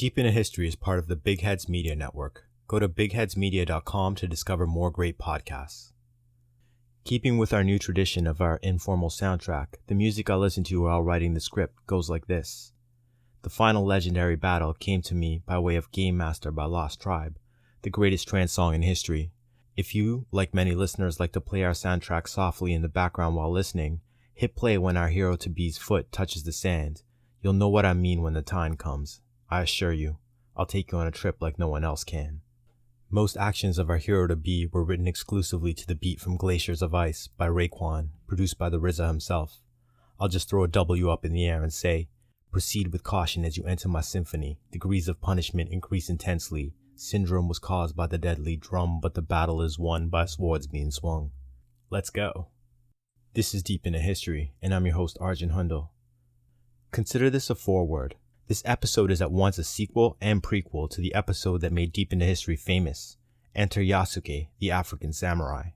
Deep into History is part of the Big Heads Media Network. Go to bigheadsmedia.com to discover more great podcasts. Keeping with our new tradition of our informal soundtrack, the music I listened to while writing the script goes like this. The final legendary battle came to me by way of Game Master by Lost Tribe, the greatest trance song in history. If you, like many listeners, like to play our soundtrack softly in the background while listening, hit play when our hero-to-be's foot touches the sand. You'll know what I mean when the time comes. I assure you, I'll take you on a trip like no one else can. Most actions of our hero-to-be were written exclusively to the beat from Glaciers of Ice by Raekwon, produced by the RZA himself. I'll just throw a W up in the air and say, proceed with caution as you enter my symphony. Degrees of punishment increase intensely. Syndrome was caused by the deadly drum, but the battle is won by swords being swung. Let's go. This is Deep into History, and I'm your host Arjun Hundal. Consider this a foreword. This episode is at once a sequel and prequel to the episode that made Deep into History famous, Enter Yasuke, the African Samurai.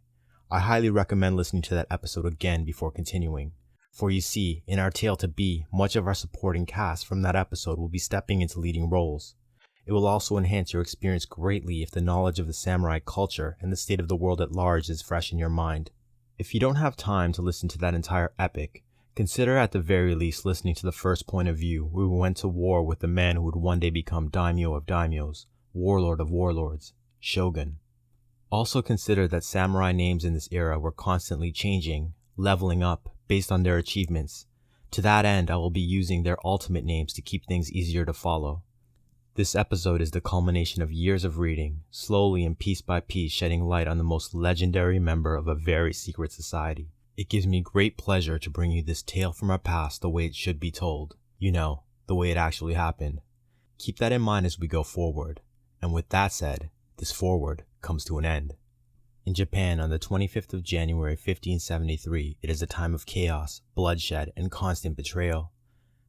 I highly recommend listening to that episode again before continuing. For you see, in our tale to be, much of our supporting cast from that episode will be stepping into leading roles. It will also enhance your experience greatly if the knowledge of the samurai culture and the state of the world at large is fresh in your mind. If you don't have time to listen to that entire epic, consider at the very least listening to the first point of view where we went to war with the man who would one day become daimyo of daimyos, warlord of warlords, shogun. Also consider that samurai names in this era were constantly changing, leveling up, based on their achievements. To that end, I will be using their ultimate names to keep things easier to follow. This episode is the culmination of years of reading, slowly and piece by piece shedding light on the most legendary member of a very secret society. It gives me great pleasure to bring you this tale from our past the way it should be told. You know, the way it actually happened. Keep that in mind as we go forward. And with that said, this forward comes to an end. In Japan on the 25th of January 1573, it is a time of chaos, bloodshed, and constant betrayal.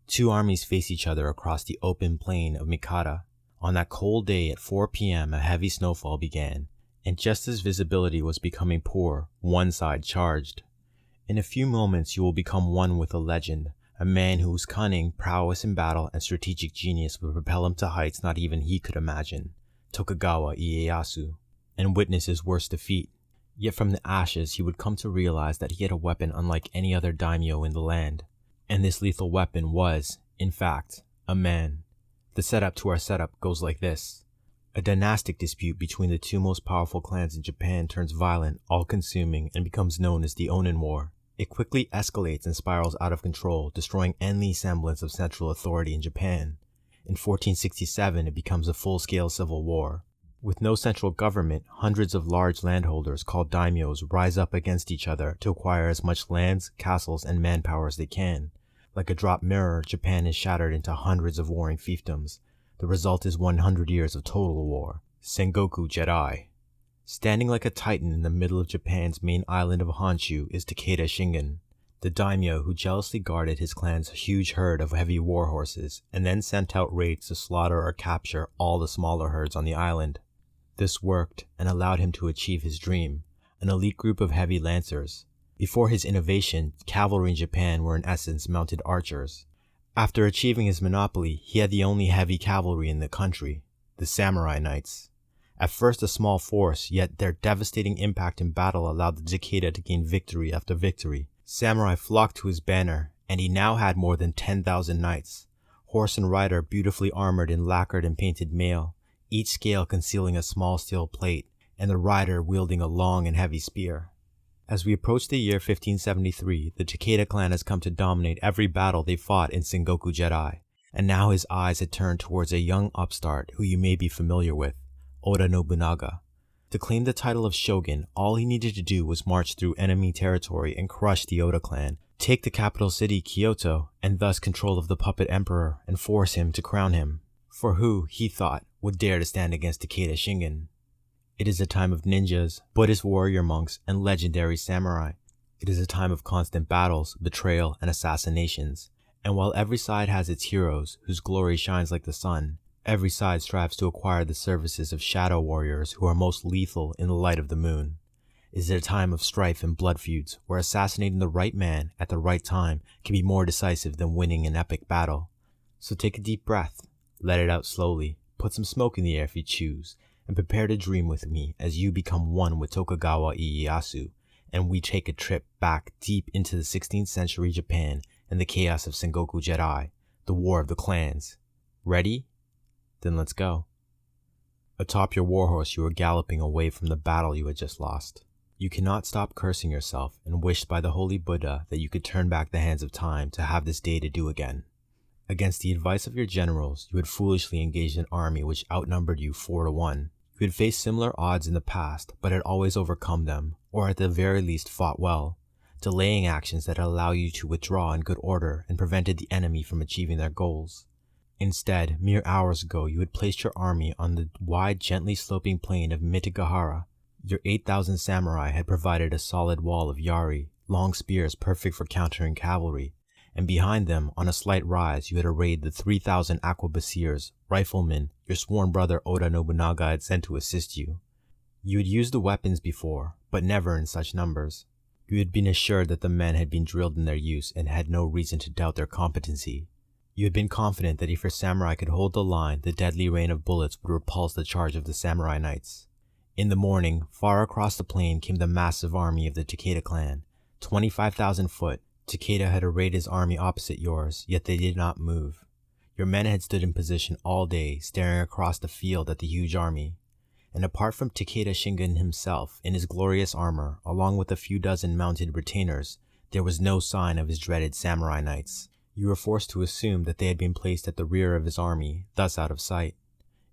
Two armies face each other across the open plain of Mikata. On that cold day at 4 p.m. a heavy snowfall began, and just as visibility was becoming poor, one side charged. In a few moments you will become one with a legend, a man whose cunning, prowess in battle, and strategic genius would propel him to heights not even he could imagine, Tokugawa Ieyasu, and witness his worst defeat. Yet from the ashes he would come to realize that he had a weapon unlike any other daimyo in the land. And this lethal weapon was, in fact, a man. The setup to our setup goes like this. A dynastic dispute between the two most powerful clans in Japan turns violent, all-consuming, and becomes known as the Onin War. It quickly escalates and spirals out of control, destroying any semblance of central authority in Japan. In 1467, it becomes a full-scale civil war. With no central government, hundreds of large landholders called daimyos rise up against each other to acquire as much lands, castles, and manpower as they can. Like a dropped mirror, Japan is shattered into hundreds of warring fiefdoms. The result is 100 years of total war. Sengoku Jidai. Standing like a titan in the middle of Japan's main island of Honshu is Takeda Shingen, the daimyo who jealously guarded his clan's huge herd of heavy war horses and then sent out raids to slaughter or capture all the smaller herds on the island. This worked and allowed him to achieve his dream, an elite group of heavy lancers. Before his innovation, cavalry in Japan were in essence mounted archers. After achieving his monopoly, he had the only heavy cavalry in the country, the samurai knights. At first a small force, yet their devastating impact in battle allowed the Takeda to gain victory after victory. Samurai flocked to his banner, and he now had more than 10,000 knights, horse and rider beautifully armored in lacquered and painted mail, each scale concealing a small steel plate, and the rider wielding a long and heavy spear. As we approach the year 1573, the Takeda clan has come to dominate every battle they fought in Sengoku Jidai, and now his eyes had turned towards a young upstart who you may be familiar with, Oda Nobunaga. To claim the title of shogun, all he needed to do was march through enemy territory and crush the Oda clan, take the capital city Kyoto, and thus control of the puppet emperor and force him to crown him. For who, he thought, would dare to stand against Takeda Shingen? It is a time of ninjas, Buddhist warrior monks, and legendary samurai. It is a time of constant battles, betrayal, and assassinations. And while every side has its heroes, whose glory shines like the sun, every side strives to acquire the services of shadow warriors who are most lethal in the light of the moon. It is a time of strife and blood feuds, where assassinating the right man at the right time can be more decisive than winning an epic battle. So take a deep breath, Let it out slowly, put some smoke in the air if you choose, and prepare to dream with me as you become one with Tokugawa Ieyasu, and we take a trip back deep into the 16th century Japan and the chaos of Sengoku Jidai, the war of the clans. Ready? Then let's go. Atop your warhorse, you are galloping away from the battle you had just lost. You cannot stop cursing yourself and wished by the Holy Buddha that you could turn back the hands of time to have this day to do again. Against the advice of your generals, you had foolishly engaged an army which outnumbered you 4-1. You had faced similar odds in the past, but had always overcome them, or at the very least fought well, delaying actions that allow you to withdraw in good order and prevented the enemy from achieving their goals. Instead, mere hours ago, you had placed your army on the wide, gently sloping plain of Mitigahara. Your 8,000 samurai had provided a solid wall of yari, long spears perfect for countering cavalry, and behind them, on a slight rise, you had arrayed the 3,000 arquebusiers, riflemen, your sworn brother Oda Nobunaga had sent to assist you. You had used the weapons before, but never in such numbers. You had been assured that the men had been drilled in their use and had no reason to doubt their competency. You had been confident that if your samurai could hold the line, the deadly rain of bullets would repulse the charge of the samurai knights. In the morning, far across the plain came the massive army of the Takeda clan, 25,000 foot. Takeda had arrayed his army opposite yours, yet they did not move. Your men had stood in position all day, staring across the field at the huge army. And apart from Takeda Shingen himself, in his glorious armor, along with a few dozen mounted retainers, there was no sign of his dreaded samurai knights. You were forced to assume that they had been placed at the rear of his army, thus out of sight.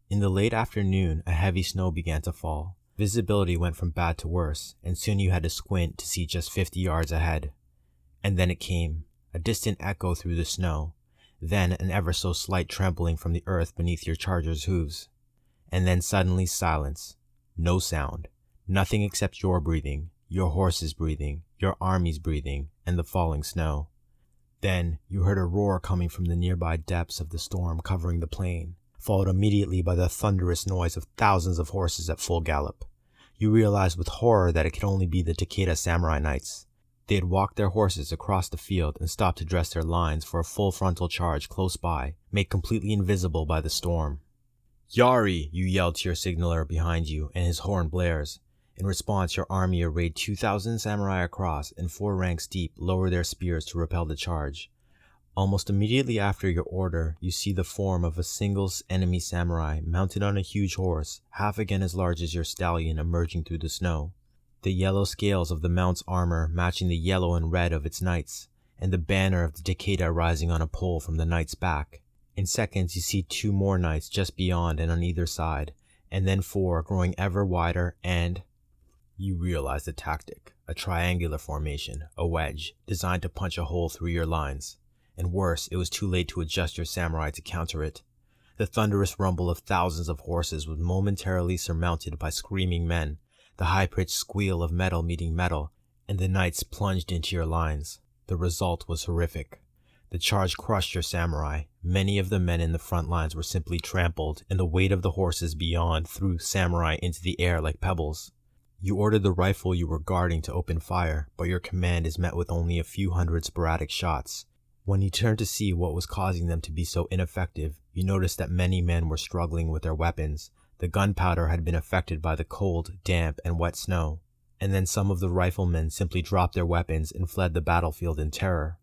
In the late afternoon, a heavy snow began to fall. Visibility went from bad to worse, and soon you had to squint to see just 50 yards ahead. And then it came, a distant echo through the snow, then an ever so slight trampling from the earth beneath your charger's hooves. And then suddenly silence. No sound. Nothing except your breathing, your horse's breathing, your army's breathing, and the falling snow. Then you heard a roar coming from the nearby depths of the storm covering the plain, followed immediately by the thunderous noise of thousands of horses at full gallop. You realized with horror that it could only be the Takeda samurai knights. They had walked their horses across the field and stopped to dress their lines for a full frontal charge close by, made completely invisible by the storm. "Yari!" you yelled to your signaler behind you, and his horn blares. In response, your army arrayed 2,000 samurai across and 4 ranks deep lower their spears to repel the charge. Almost immediately after your order, you see the form of a single enemy samurai mounted on a huge horse, half again as large as your stallion, emerging through the snow. The yellow scales of the mount's armor matching the yellow and red of its knights, and the banner of the Takeda rising on a pole from the knight's back. In seconds, you see 2 more knights just beyond and on either side, and then 4 growing ever wider, and you realize the tactic, a triangular formation, a wedge, designed to punch a hole through your lines. And worse, it was too late to adjust your samurai to counter it. The thunderous rumble of thousands of horses was momentarily surmounted by screaming men, the high-pitched squeal of metal meeting metal, and the knights plunged into your lines. The result was horrific. The charge crushed your samurai. Many of the men in the front lines were simply trampled, and the weight of the horses beyond threw samurai into the air like pebbles. You ordered the rifle you were guarding to open fire, but your command is met with only a few hundred sporadic shots. When you turned to see what was causing them to be so ineffective, you noticed that many men were struggling with their weapons. The gunpowder had been affected by the cold, damp, and wet snow. And then some of the riflemen simply dropped their weapons and fled the battlefield in terror.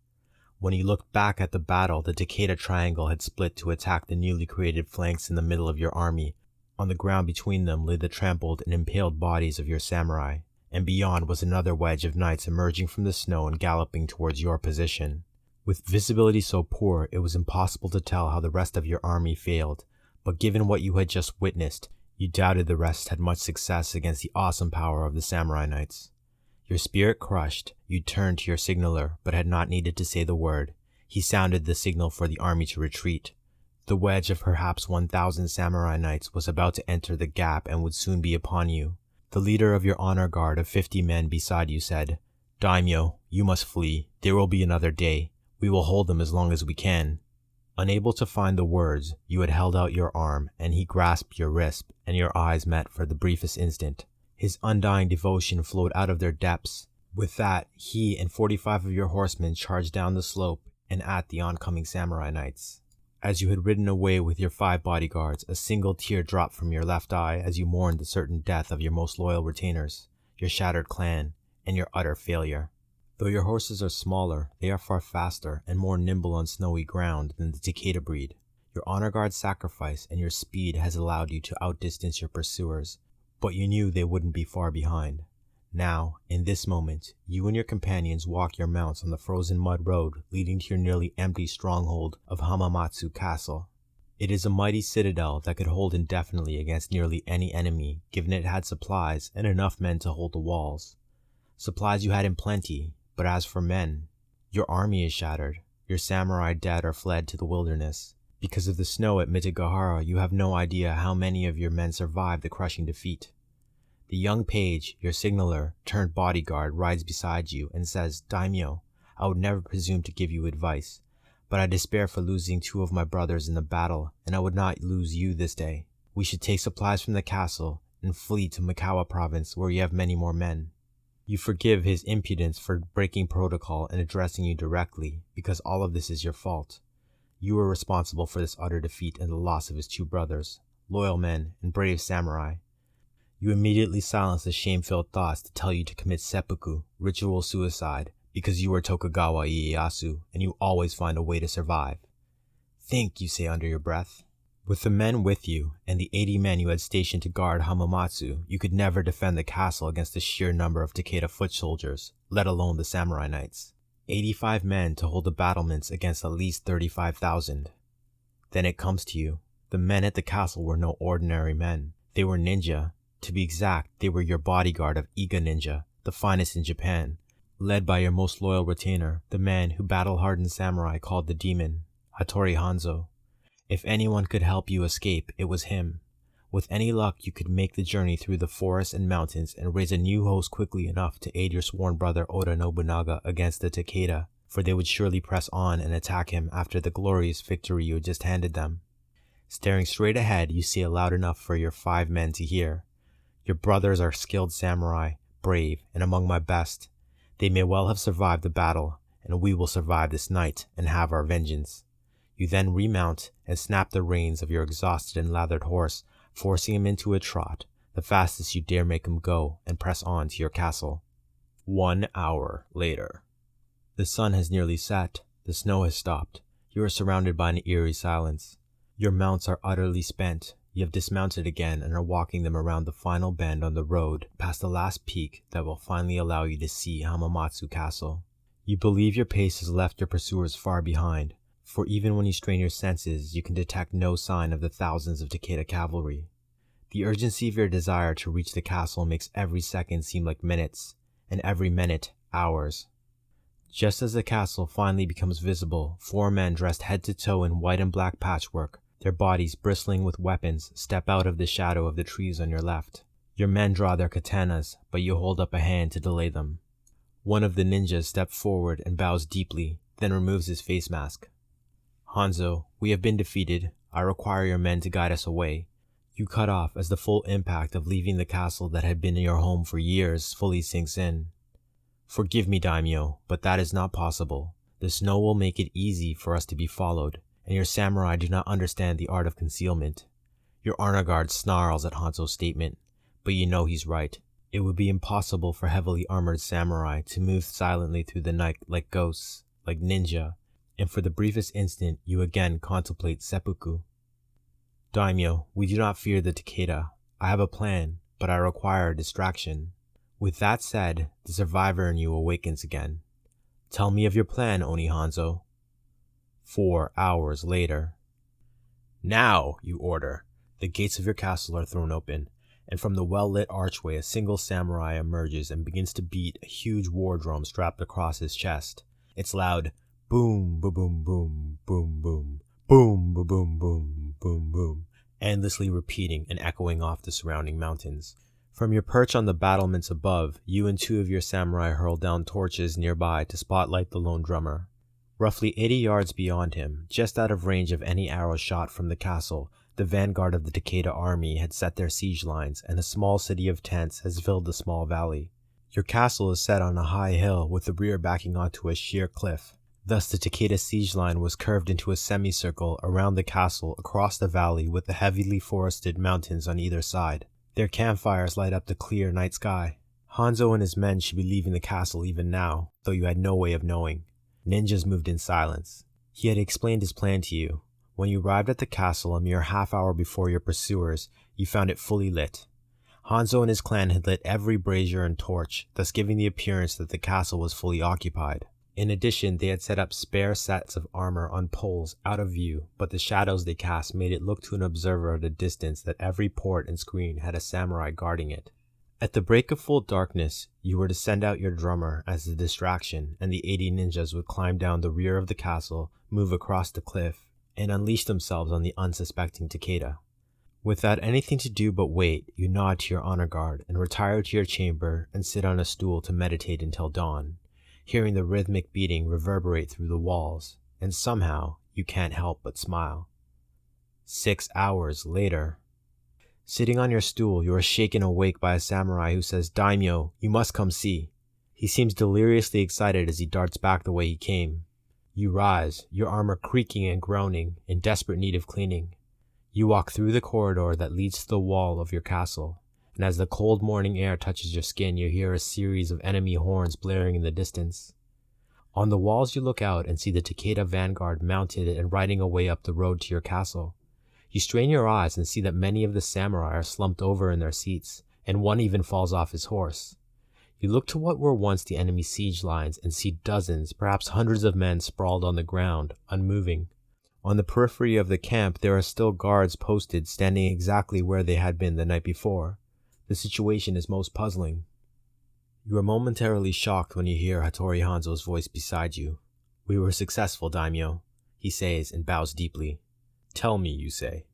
When you looked back at the battle, the Takeda Triangle had split to attack the newly created flanks in the middle of your army. On the ground between them lay the trampled and impaled bodies of your samurai, and beyond was another wedge of knights emerging from the snow and galloping towards your position. With visibility so poor, it was impossible to tell how the rest of your army failed, but given what you had just witnessed, you doubted the rest had much success against the awesome power of the samurai knights. Your spirit crushed, you turned to your signaler, but had not needed to say the word. He sounded the signal for the army to retreat. The wedge of perhaps 1,000 samurai knights was about to enter the gap and would soon be upon you. The leader of your honor guard of 50 men beside you said, "Daimyo, you must flee. There will be another day. We will hold them as long as we can." Unable to find the words, you had held out your arm, and he grasped your wrist, and your eyes met for the briefest instant. His undying devotion flowed out of their depths. With that, he and 45 of your horsemen charged down the slope and at the oncoming samurai knights. As you had ridden away with your 5 bodyguards, a single tear dropped from your left eye as you mourned the certain death of your most loyal retainers, your shattered clan, and your utter failure. Though your horses are smaller, they are far faster and more nimble on snowy ground than the Takeda breed. Your honor guard sacrifice and your speed has allowed you to outdistance your pursuers, but you knew they wouldn't be far behind. Now, in this moment, you and your companions walk your mounts on the frozen mud road leading to your nearly empty stronghold of Hamamatsu Castle. It is a mighty citadel that could hold indefinitely against nearly any enemy, given it had supplies and enough men to hold the walls. Supplies you had in plenty, but as for men, your army is shattered, your samurai dead or fled to the wilderness. Because of the snow at Mitagahara, you have no idea how many of your men survived the crushing defeat. The young page, your signaler, turned bodyguard, rides beside you and says, "Daimyo, I would never presume to give you advice, but I despair for losing 2 of my brothers in the battle, and I would not lose you this day. We should take supplies from the castle and flee to Mikawa province where you have many more men." You forgive his impudence for breaking protocol and addressing you directly, because all of this is your fault. You were responsible for this utter defeat and the loss of his 2 brothers, loyal men and brave samurai. You immediately silence the shame-filled thoughts to tell you to commit seppuku, ritual suicide, because you are Tokugawa Ieyasu and you always find a way to survive. "Think," you say under your breath. With the men with you and the 80 men you had stationed to guard Hamamatsu, you could never defend the castle against the sheer number of Takeda foot soldiers, let alone the samurai knights. 85 men to hold the battlements against at least 35,000. Then it comes to you. The men at the castle were no ordinary men. They were ninja. To be exact, they were your bodyguard of Iga Ninja, the finest in Japan, led by your most loyal retainer, the man who battle-hardened samurai called the Demon, Hattori Hanzo. If anyone could help you escape, it was him. With any luck, you could make the journey through the forests and mountains and raise a new host quickly enough to aid your sworn brother Oda Nobunaga against the Takeda, for they would surely press on and attack him after the glorious victory you had just handed them. Staring straight ahead, you say it loud enough for your 5 men to hear. "Your brothers are skilled samurai, brave, and among my best. They may well have survived the battle, and we will survive this night and have our vengeance." You then remount and snap the reins of your exhausted and lathered horse, forcing him into a trot, the fastest you dare make him go, and press on to your castle. 1 hour later. The sun has nearly set, the snow has stopped, you are surrounded by an eerie silence. Your mounts are utterly spent, you have dismounted again and are walking them around the final bend on the road, past the last peak that will finally allow you to see Hamamatsu Castle. You believe your pace has left your pursuers far behind, for even when you strain your senses, you can detect no sign of the thousands of Takeda cavalry. The urgency of your desire to reach the castle makes every second seem like minutes, and every minute, hours. Just as the castle finally becomes visible, 4 men dressed head to toe in white and black patchwork, their bodies bristling with weapons, step out of the shadow of the trees on your left. Your men draw their katanas, but you hold up a hand to delay them. One of the ninjas steps forward and bows deeply, then removes his face mask. "Hanzo, we have been defeated. I require your men to guide us away." You cut off as the full impact of leaving the castle that had been your home for years fully sinks in. "Forgive me, Daimyo, but that is not possible. The snow will make it easy for us to be followed, and your samurai do not understand the art of concealment." Your honor guard snarls at Hanzo's statement, but you know he's right. It would be impossible for heavily armored samurai to move silently through the night like ghosts, like ninja, and for the briefest instant you again contemplate seppuku. "Daimyo, we do not fear the Takeda. I have a plan, but I require a distraction." With that said, the survivor in you awakens again. "Tell me of your plan, Oni Hanzo." 4 hours later. "Now," you order. The gates of your castle are thrown open, and from the well-lit archway a single samurai emerges and begins to beat a huge war drum strapped across his chest. It's loud, boom, boom, boom, boom, boom, boom, boom, boom, boom, boom, boom, boom, endlessly repeating and echoing off the surrounding mountains. From your perch on the battlements above, you and 2 of your samurai hurl down torches nearby to spotlight the lone drummer. Roughly 80 yards beyond him, just out of range of any arrow shot from the castle, the vanguard of the Takeda army had set their siege lines, and a small city of tents has filled the small valley. Your castle is set on a high hill with the rear backing onto a sheer cliff. Thus the Takeda siege line was curved into a semicircle around the castle across the valley with the heavily forested mountains on either side. Their campfires light up the clear night sky. Hanzo and his men should be leaving the castle even now, though you had no way of knowing. Ninjas moved in silence. He had explained his plan to you. When you arrived at the castle a mere half hour before your pursuers, you found it fully lit. Hanzo and his clan had lit every brazier and torch, thus giving the appearance that the castle was fully occupied. In addition, they had set up spare sets of armor on poles out of view, but the shadows they cast made it look to an observer at a distance that every port and screen had a samurai guarding it. At the break of full darkness, you were to send out your drummer as a distraction, and the 80 ninjas would climb down the rear of the castle, move across the cliff, and unleash themselves on the unsuspecting Takeda. Without anything to do but wait, you nod to your honor guard and retire to your chamber and sit on a stool to meditate until dawn, hearing the rhythmic beating reverberate through the walls, and somehow you can't help but smile. 6 hours later. Sitting on your stool, you are shaken awake by a samurai who says, "Daimyo, you must come see." He seems deliriously excited as he darts back the way he came. You rise, your armor creaking and groaning, in desperate need of cleaning. You walk through the corridor that leads to the wall of your castle, and as the cold morning air touches your skin, you hear a series of enemy horns blaring in the distance. On the walls you look out and see the Takeda vanguard mounted and riding away up the road to your castle. You strain your eyes and see that many of the samurai are slumped over in their seats, and one even falls off his horse. You look to what were once the enemy siege lines and see dozens, perhaps hundreds of men sprawled on the ground, unmoving. On the periphery of the camp, there are still guards posted, standing exactly where they had been the night before. The situation is most puzzling. You are momentarily shocked when you hear Hattori Hanzo's voice beside you. "We were successful, Daimyo," he says and bows deeply. "Tell me," you say.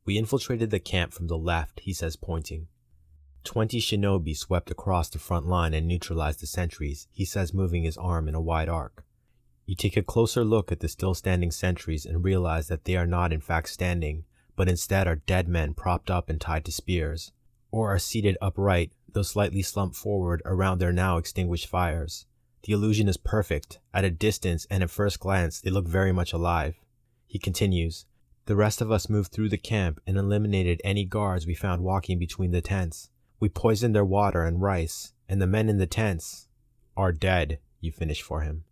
"We infiltrated the camp from the left," he says, pointing. 20 shinobi swept across the front line and neutralized the sentries, he says, moving his arm in a wide arc. You take a closer look at the still standing sentries and realize that they are not in fact standing, but instead are dead men propped up and tied to spears, or are seated upright, though slightly slumped forward around their now extinguished fires. The illusion is perfect. At a distance and at first glance, they look very much alive. He continues, "The rest of us moved through the camp and eliminated any guards we found walking between the tents. We poisoned their water and rice, and the men in the tents are dead," you finish for him.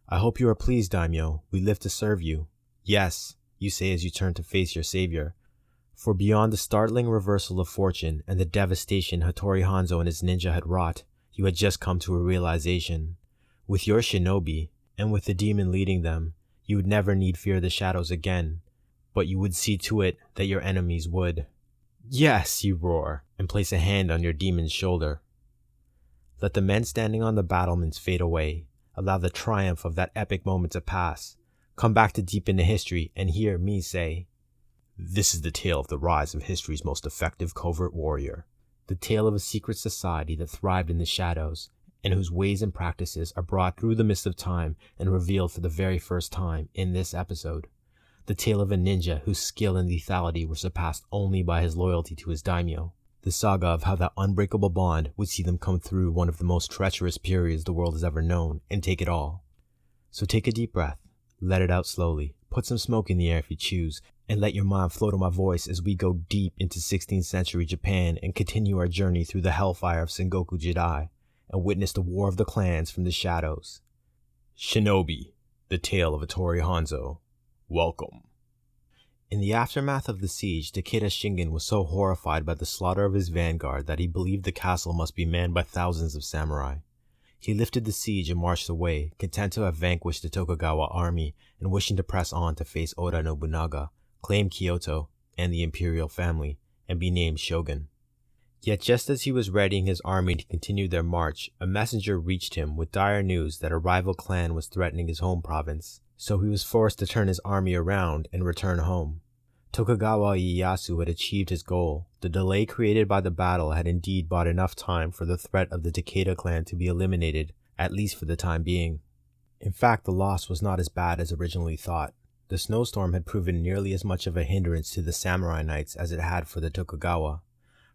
"I hope you are pleased, Daimyo. We live to serve you." "Yes," you say as you turn to face your savior. For beyond the startling reversal of fortune and the devastation Hattori Hanzo and his ninja had wrought, you had just come to a realization. With your shinobi, and with the demon leading them, you would never need fear the shadows again, but you would see to it that your enemies would. "Yes," you roar, and place a hand on your demon's shoulder. Let the men standing on the battlements fade away. Allow the triumph of that epic moment to pass. Come back to deep into history and hear me say, "This is the tale of the rise of history's most effective covert warrior. The tale of a secret society that thrived in the shadows, and whose ways and practices are brought through the mist of time and revealed for the very first time in this episode. The tale of a ninja whose skill and lethality were surpassed only by his loyalty to his daimyo. The saga of how that unbreakable bond would see them come through one of the most treacherous periods the world has ever known and take it all. So take a deep breath, let it out slowly, put some smoke in the air if you choose, and let your mind float on my voice as we go deep into 16th century Japan and continue our journey through the hellfire of Sengoku Jidai and witness the war of the clans from the shadows. Shinobi, the tale of Hattori Hanzo. Welcome." In the aftermath of the siege, Takeda Shingen was so horrified by the slaughter of his vanguard that he believed the castle must be manned by thousands of samurai. He lifted the siege and marched away, content to have vanquished the Tokugawa army and wishing to press on to face Oda Nobunaga, claim Kyoto and the imperial family, and be named shogun. Yet just as he was readying his army to continue their march, a messenger reached him with dire news that a rival clan was threatening his home province, so he was forced to turn his army around and return home. Tokugawa Ieyasu had achieved his goal. The delay created by the battle had indeed bought enough time for the threat of the Takeda clan to be eliminated, at least for the time being. In fact, the loss was not as bad as originally thought. The snowstorm had proven nearly as much of a hindrance to the samurai knights as it had for the Tokugawa.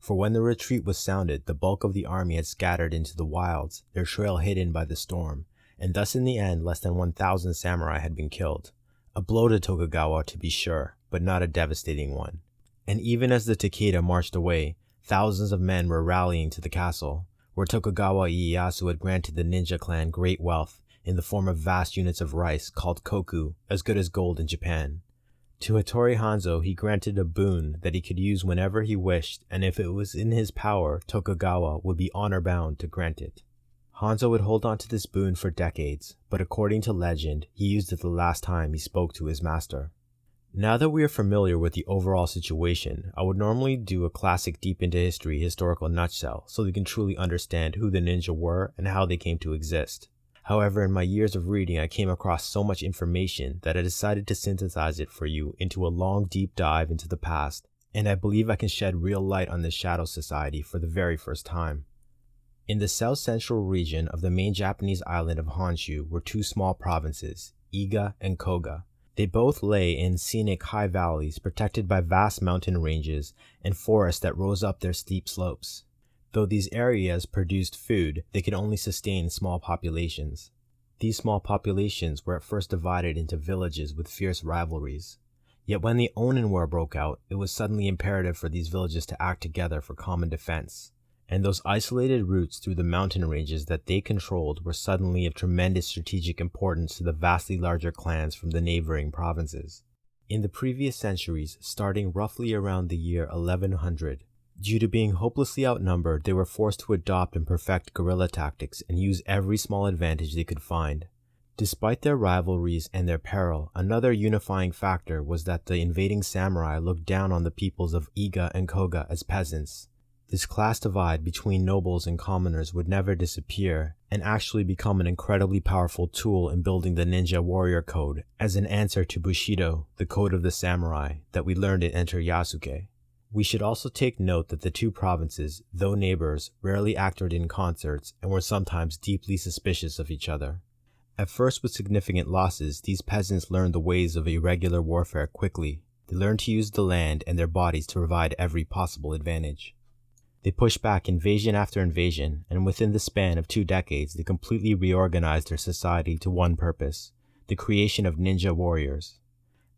For when the retreat was sounded, the bulk of the army had scattered into the wilds, their trail hidden by the storm, and thus in the end less than 1,000 samurai had been killed. A blow to Tokugawa to be sure, but not a devastating one. And even as the Takeda marched away, thousands of men were rallying to the castle, where Tokugawa Ieyasu had granted the ninja clan great wealth in the form of vast units of rice called koku, as good as gold in Japan. To Hattori Hanzo he granted a boon that he could use whenever he wished, and if it was in his power, Tokugawa would be honor-bound to grant it. Hanzo would hold on to this boon for decades, but according to legend, he used it the last time he spoke to his master. Now that we are familiar with the overall situation, I would normally do a classic deep into history historical nutshell so we can truly understand who the ninja were and how they came to exist. However, in my years of reading, I came across so much information that I decided to synthesize it for you into a long deep dive into the past, and I believe I can shed real light on this shadow society for the very first time. In the south-central region of the main Japanese island of Honshu were two small provinces, Iga and Koga. They both lay in scenic high valleys protected by vast mountain ranges and forests that rose up their steep slopes. Though these areas produced food, they could only sustain small populations. These small populations were at first divided into villages with fierce rivalries. Yet when the Onin War broke out, it was suddenly imperative for these villages to act together for common defense. And those isolated routes through the mountain ranges that they controlled were suddenly of tremendous strategic importance to the vastly larger clans from the neighboring provinces. In the previous centuries, starting roughly around the year 1100, due to being hopelessly outnumbered, they were forced to adopt and perfect guerrilla tactics and use every small advantage they could find. Despite their rivalries and their peril, another unifying factor was that the invading samurai looked down on the peoples of Iga and Koga as peasants. This class divide between nobles and commoners would never disappear and actually become an incredibly powerful tool in building the ninja warrior code as an answer to Bushido, the code of the samurai, that we learned in Enter Yasuke. We should also take note that the two provinces, though neighbors, rarely acted in concerts and were sometimes deeply suspicious of each other. At first with significant losses, these peasants learned the ways of irregular warfare quickly. They learned to use the land and their bodies to provide every possible advantage. They pushed back invasion after invasion, and within the span of 2 decades, they completely reorganized their society to one purpose, the creation of ninja warriors.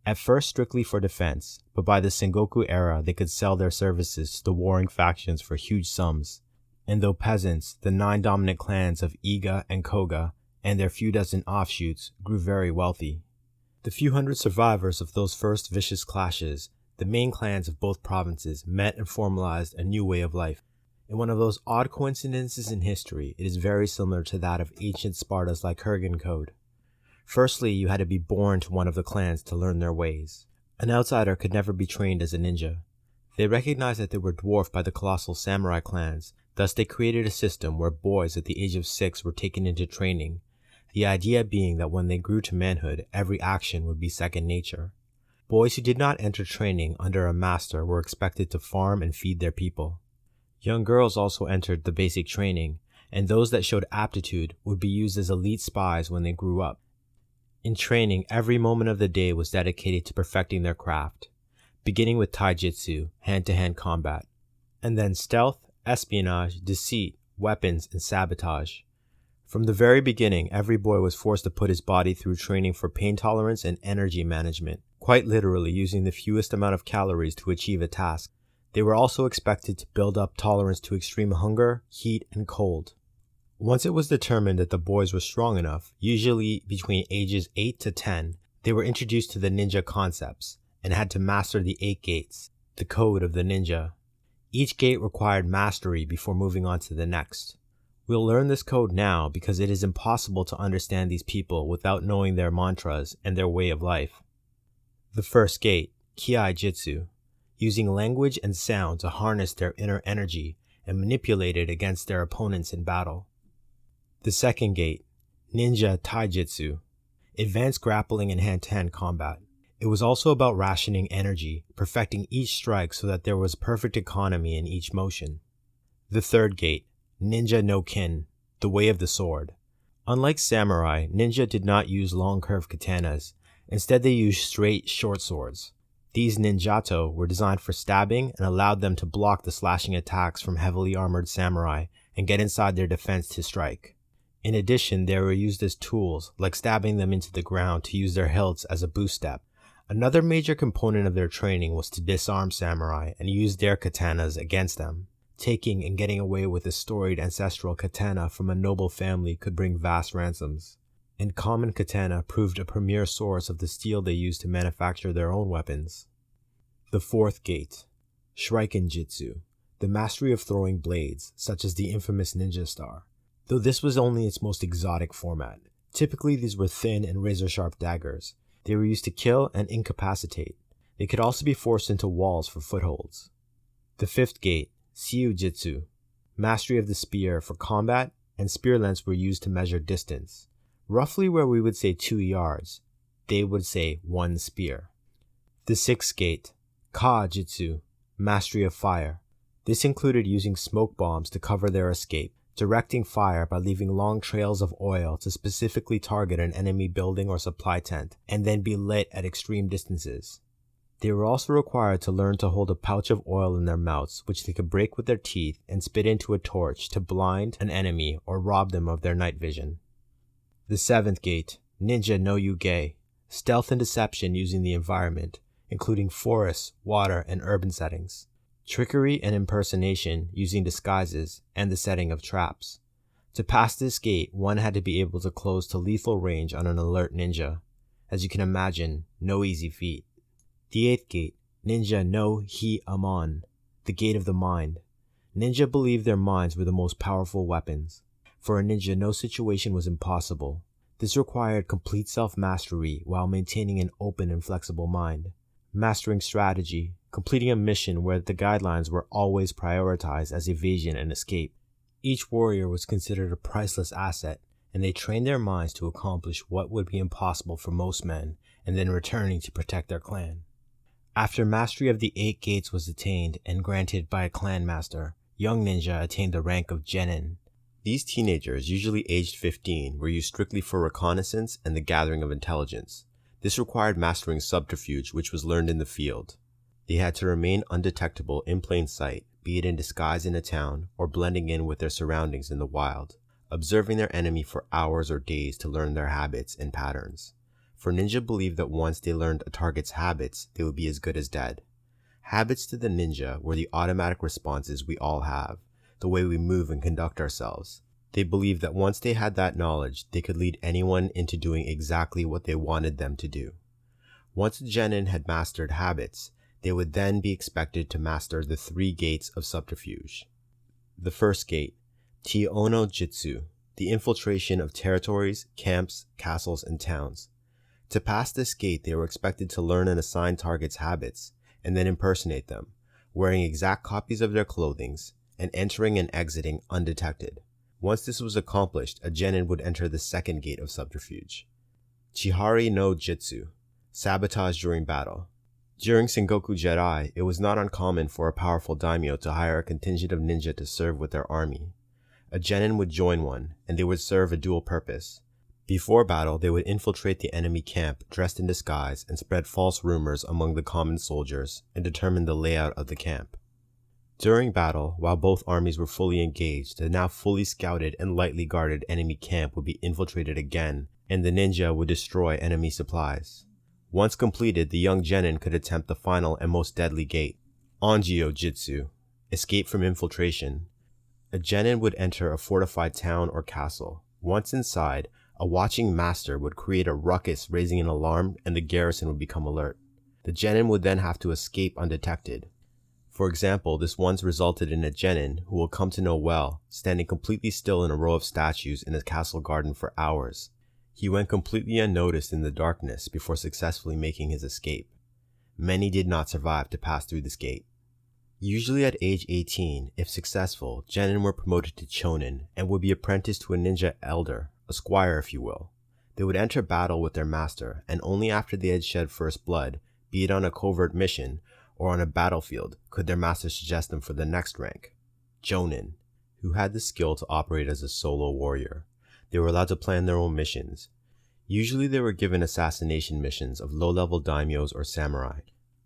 At first strictly for defense, but by the Sengoku era they could sell their services to the warring factions for huge sums. And though peasants, the 9 dominant clans of Iga and Koga, and their few dozen offshoots, grew very wealthy. The few hundred survivors of those first vicious clashes, the main clans of both provinces, met and formalized a new way of life. In one of those odd coincidences in history, it is very similar to that of ancient Sparta's Lycurgan code. Firstly, you had to be born to one of the clans to learn their ways. An outsider could never be trained as a ninja. They recognized that they were dwarfed by the colossal samurai clans, thus they created a system where boys at the age of 6 were taken into training, the idea being that when they grew to manhood, every action would be second nature. Boys who did not enter training under a master were expected to farm and feed their people. Young girls also entered the basic training, and those that showed aptitude would be used as elite spies when they grew up. In training, every moment of the day was dedicated to perfecting their craft, beginning with taijutsu, hand-to-hand combat, and then stealth, espionage, deceit, weapons, and sabotage. From the very beginning, every boy was forced to put his body through training for pain tolerance and energy management, quite literally using the fewest amount of calories to achieve a task. They were also expected to build up tolerance to extreme hunger, heat, and cold. Once it was determined that the boys were strong enough, usually between ages 8 to 10, they were introduced to the ninja concepts and had to master the 8 gates, the code of the ninja. Each gate required mastery before moving on to the next. We'll learn this code now because it is impossible to understand these people without knowing their mantras and their way of life. The first gate, Kiai Jitsu, using language and sound to harness their inner energy and manipulate it against their opponents in battle. The second gate, Ninja Taijutsu, advanced grappling and hand-to-hand combat. It was also about rationing energy, perfecting each strike so that there was perfect economy in each motion. The third gate, Ninja no Kin, the way of the sword. Unlike samurai, ninja did not use long curved katanas. Instead, they used straight, short swords. These ninjato were designed for stabbing and allowed them to block the slashing attacks from heavily armored samurai and get inside their defense to strike. In addition, they were used as tools, like stabbing them into the ground to use their hilts as a boost step. Another major component of their training was to disarm samurai and use their katanas against them. Taking and getting away with a storied ancestral katana from a noble family could bring vast ransoms. And common katana proved a premier source of the steel they used to manufacture their own weapons. The fourth gate, Shuriken Jitsu, the mastery of throwing blades, such as the infamous ninja star. Though this was only its most exotic format. Typically these were thin and razor-sharp daggers. They were used to kill and incapacitate. They could also be forced into walls for footholds. The fifth gate, Siu Jitsu, mastery of the spear for combat, and spear lengths were used to measure distance. Roughly where we would say 2 yards, they would say 1 spear. The sixth gate, Ka Jitsu, mastery of fire. This included using smoke bombs to cover their escape, directing fire by leaving long trails of oil to specifically target an enemy building or supply tent, and then be lit at extreme distances. They were also required to learn to hold a pouch of oil in their mouths, which they could break with their teeth and spit into a torch to blind an enemy or rob them of their night vision. The seventh gate, Ninja no Yuge, stealth and deception using the environment, including forests, water, and urban settings. Trickery and impersonation using disguises and the setting of traps. To pass this gate, one had to be able to close to lethal range on an alert ninja. As you can imagine, no easy feat. The eighth gate, Ninja no Hi Amon, the gate of the mind. Ninja believed their minds were the most powerful weapons. For a ninja, no situation was impossible. This required complete self-mastery while maintaining an open and flexible mind. Mastering strategy, completing a mission where the guidelines were always prioritized as evasion and escape. Each warrior was considered a priceless asset, and they trained their minds to accomplish what would be impossible for most men, and then returning to protect their clan. After mastery of the 8 gates was attained and granted by a clan master, young ninja attained the rank of genin. These teenagers, usually aged 15, were used strictly for reconnaissance and the gathering of intelligence. This required mastering subterfuge, which was learned in the field. They had to remain undetectable in plain sight, be it in disguise in a town or blending in with their surroundings in the wild, observing their enemy for hours or days to learn their habits and patterns. For ninja believed that once they learned a target's habits, they would be as good as dead. Habits to the ninja were the automatic responses we all have, the way we move and conduct ourselves. They believed that once they had that knowledge, they could lead anyone into doing exactly what they wanted them to do. Once a genin had mastered habits, they would then be expected to master the 3 gates of subterfuge. The first gate, Tiono Jitsu, the infiltration of territories, camps, castles, and towns. To pass this gate, they were expected to learn and assign targets' habits, and then impersonate them, wearing exact copies of their clothing, and entering and exiting undetected. Once this was accomplished, a genin would enter the second gate of subterfuge. Chihari no Jitsu, sabotage during battle. During Sengoku Jidai, it was not uncommon for a powerful daimyo to hire a contingent of ninja to serve with their army. A genin would join one, and they would serve a dual purpose. Before battle, they would infiltrate the enemy camp dressed in disguise and spread false rumors among the common soldiers and determine the layout of the camp. During battle, while both armies were fully engaged, the now fully scouted and lightly guarded enemy camp would be infiltrated again, and the ninja would destroy enemy supplies. Once completed, the young genin could attempt the final and most deadly gate, Onjyo Jitsu, escape from infiltration. A genin would enter a fortified town or castle. Once inside, a watching master would create a ruckus, raising an alarm, and the garrison would become alert. The genin would then have to escape undetected. For example, this once resulted in a genin, who will come to know well, standing completely still in a row of statues in a castle garden for hours. He went completely unnoticed in the darkness before successfully making his escape. Many did not survive to pass through this gate. Usually at age 18, if successful, genin were promoted to chonin and would be apprenticed to a ninja elder, a squire if you will. They would enter battle with their master, and only after they had shed first blood, be it on a covert mission or on a battlefield, could their master suggest them for the next rank, jonin, who had the skill to operate as a solo warrior. They were allowed to plan their own missions. Usually they were given assassination missions of low-level daimyos or samurai.